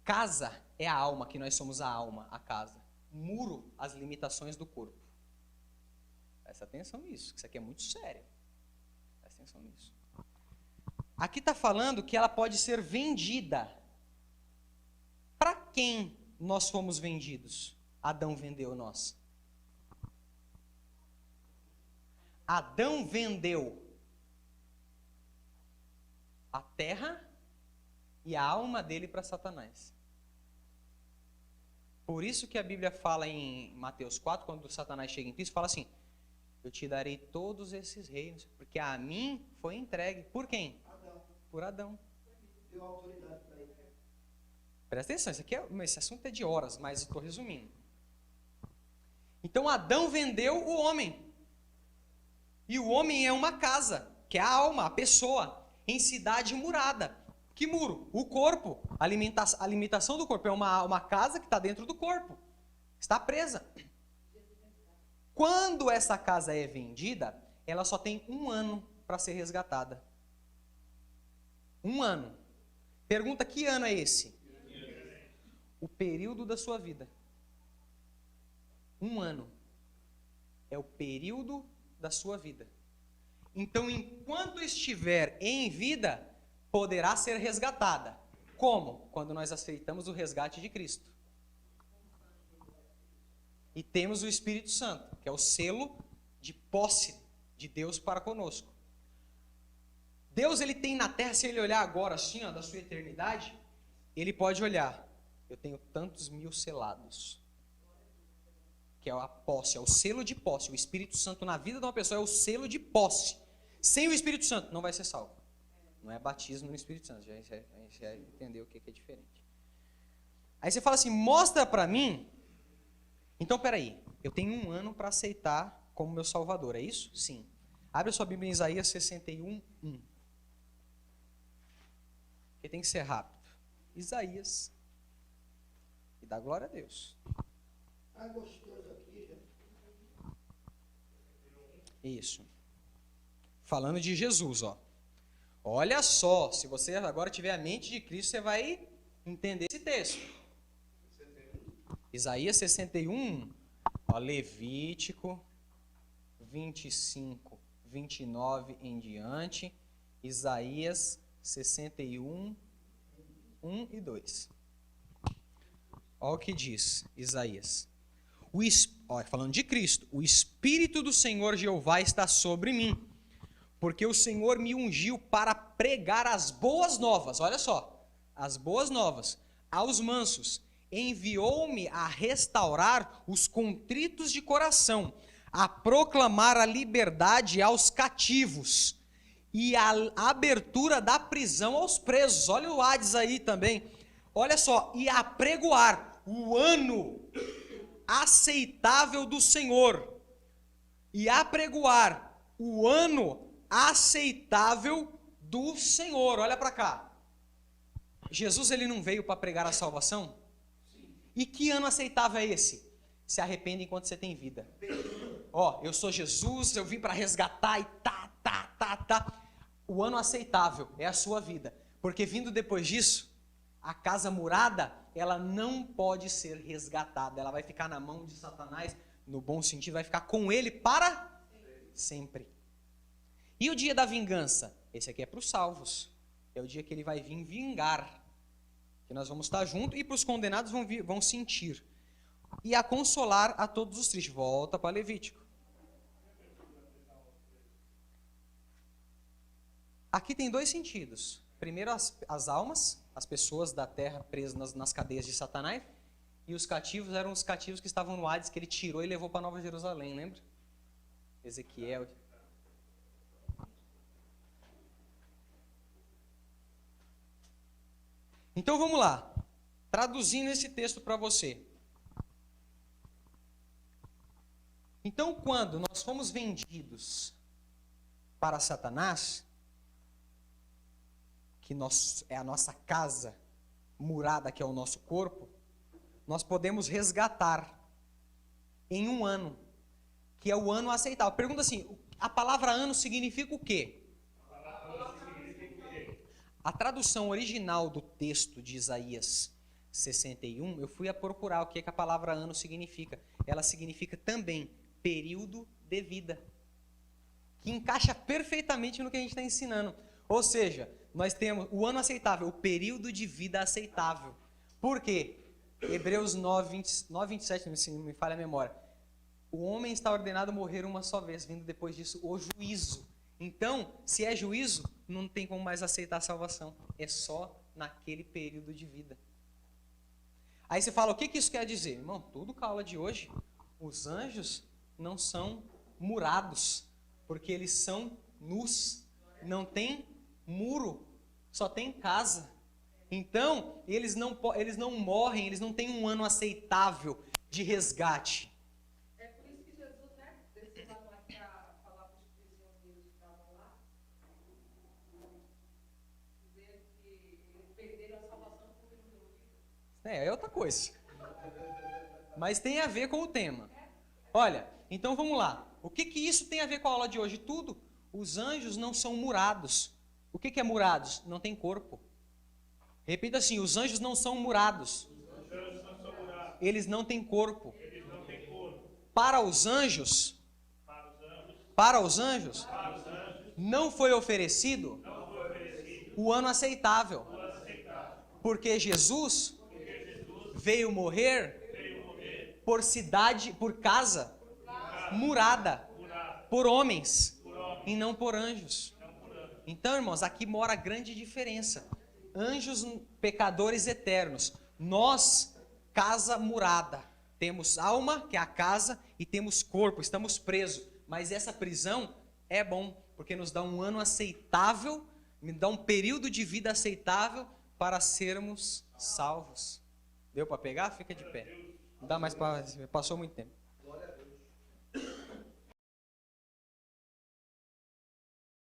Casa é a alma, que nós somos a alma, a casa. Muro, as limitações do corpo. Presta atenção nisso, que isso aqui é muito sério. Presta atenção nisso. Aqui está falando que ela pode ser vendida. Para quem nós fomos vendidos? Adão vendeu nós. Adão vendeu a terra e a alma dele para Satanás. Por isso que a Bíblia fala em Mateus 4, quando Satanás chega em Cristo, fala assim, eu te darei todos esses reinos, porque a mim foi entregue. Por quem? Adão. Por Adão. Deu autoridade para ele. Presta atenção, esse assunto é de horas, mas estou resumindo. Então Adão vendeu o homem. E o homem é uma casa, que é a alma, a pessoa, em cidade murada. Que muro? O corpo. A limitação do corpo é uma casa que está dentro do corpo. Está presa. Quando essa casa é vendida, ela só tem um ano para ser resgatada. Um ano. Pergunta, que ano é esse? O período da sua vida. Um ano. É o período da sua vida. Então, enquanto estiver em vida, poderá ser resgatada. Como? Quando nós aceitamos o resgate de Cristo. E temos o Espírito Santo, que é o selo de posse de Deus para conosco. Deus, ele tem na terra, se ele olhar agora assim, ó, da sua eternidade, ele pode olhar, eu tenho tantos mil selados. Que é a posse, é o selo de posse. O Espírito Santo na vida de uma pessoa é o selo de posse. Sem o Espírito Santo não vai ser salvo. Não é batismo no Espírito Santo. A gente já entendeu o que é diferente. Aí você fala assim, mostra para mim. Então, peraí, eu tenho um ano para aceitar como meu Salvador, é isso? Sim. Abre a sua Bíblia em Isaías 61, 1. Porque tem que ser rápido. Isaías. E dá glória a Deus. Ah, gostoso aqui, gente. Isso. Falando de Jesus, ó. Olha só, se você agora tiver a mente de Cristo, você vai entender esse texto. Isaías 61, ó, Levítico 25, 29 em diante, Isaías 61, 1 e 2. Olha o que diz Isaías. Falando de Cristo, o Espírito do Senhor Jeová está sobre mim, porque o Senhor me ungiu para pregar as boas novas, olha só, as boas novas, aos mansos, enviou-me a restaurar os contritos de coração, a proclamar a liberdade aos cativos e a abertura da prisão aos presos, olha o Hades aí também, olha só, e a pregoar o ano aceitável do Senhor, e apregoar o ano aceitável do Senhor. Olha para cá. Jesus, ele não veio para pregar a salvação? E que ano aceitável é esse? Se arrependa enquanto você tem vida. Ó, eu sou Jesus, eu vim para resgatar e tá. O ano aceitável é a sua vida. Porque vindo depois disso, a casa murada, ela não pode ser resgatada. Ela vai ficar na mão de Satanás, no bom sentido, vai ficar com ele para sempre. E o dia da vingança? Esse aqui é para os salvos. É o dia que ele vai vir vingar. Que nós vamos estar juntos e para os condenados vão sentir. E a consolar a todos os tristes. Volta para Levítico. Aqui tem dois sentidos. Primeiro, as almas, as pessoas da terra presas nas cadeias de Satanás. E os cativos eram os cativos que estavam no Hades, que ele tirou e levou para Nova Jerusalém, lembra? Ezequiel. Então vamos lá. Traduzindo esse texto para você. Então, quando nós fomos vendidos para Satanás, que é a nossa casa murada, que é o nosso corpo, nós podemos resgatar em um ano, que é o ano aceitável. Pergunta assim, a palavra ano significa o quê? A tradução original do texto de Isaías 61, eu fui a procurar o que a palavra ano significa. Ela significa também período de vida, que encaixa perfeitamente no que a gente está ensinando. Ou seja, nós temos o ano aceitável, o período de vida aceitável. Por quê? Hebreus 9, 27, se não me falha a memória. O homem está ordenado a morrer uma só vez, vindo depois disso o juízo. Então, se é juízo, não tem como mais aceitar a salvação. É só naquele período de vida. Aí você fala, o que isso quer dizer? Irmão, tudo com a aula de hoje, os anjos não são murados, porque eles são nus. Não tem muro, só tem casa. Então, eles não morrem, eles não têm um ano aceitável de resgate. É por isso que Jesus, né, desceu lá para falar para os prisioneiros que estavam lá, dizendo que eles perderam a salvação porque não deu vida. É outra coisa. Mas tem a ver com o tema. Olha, então vamos lá. O que isso tem a ver com a aula de hoje? Tudo. Os anjos não são murados. O que é murados? Não tem corpo. Repita assim, os anjos não são murados. Eles não têm corpo. Para os anjos, não foi oferecido o ano aceitável. Porque Jesus veio morrer por cidade, por casa murada, por homens e não por anjos. Então, irmãos, aqui mora a grande diferença. Anjos pecadores eternos. Nós, casa murada. Temos alma, que é a casa, e temos corpo, estamos presos. Mas essa prisão é bom, porque nos dá um ano aceitável, me dá um período de vida aceitável para sermos salvos. Deu para pegar? Fica de pé. Não dá mais para... Passou muito tempo.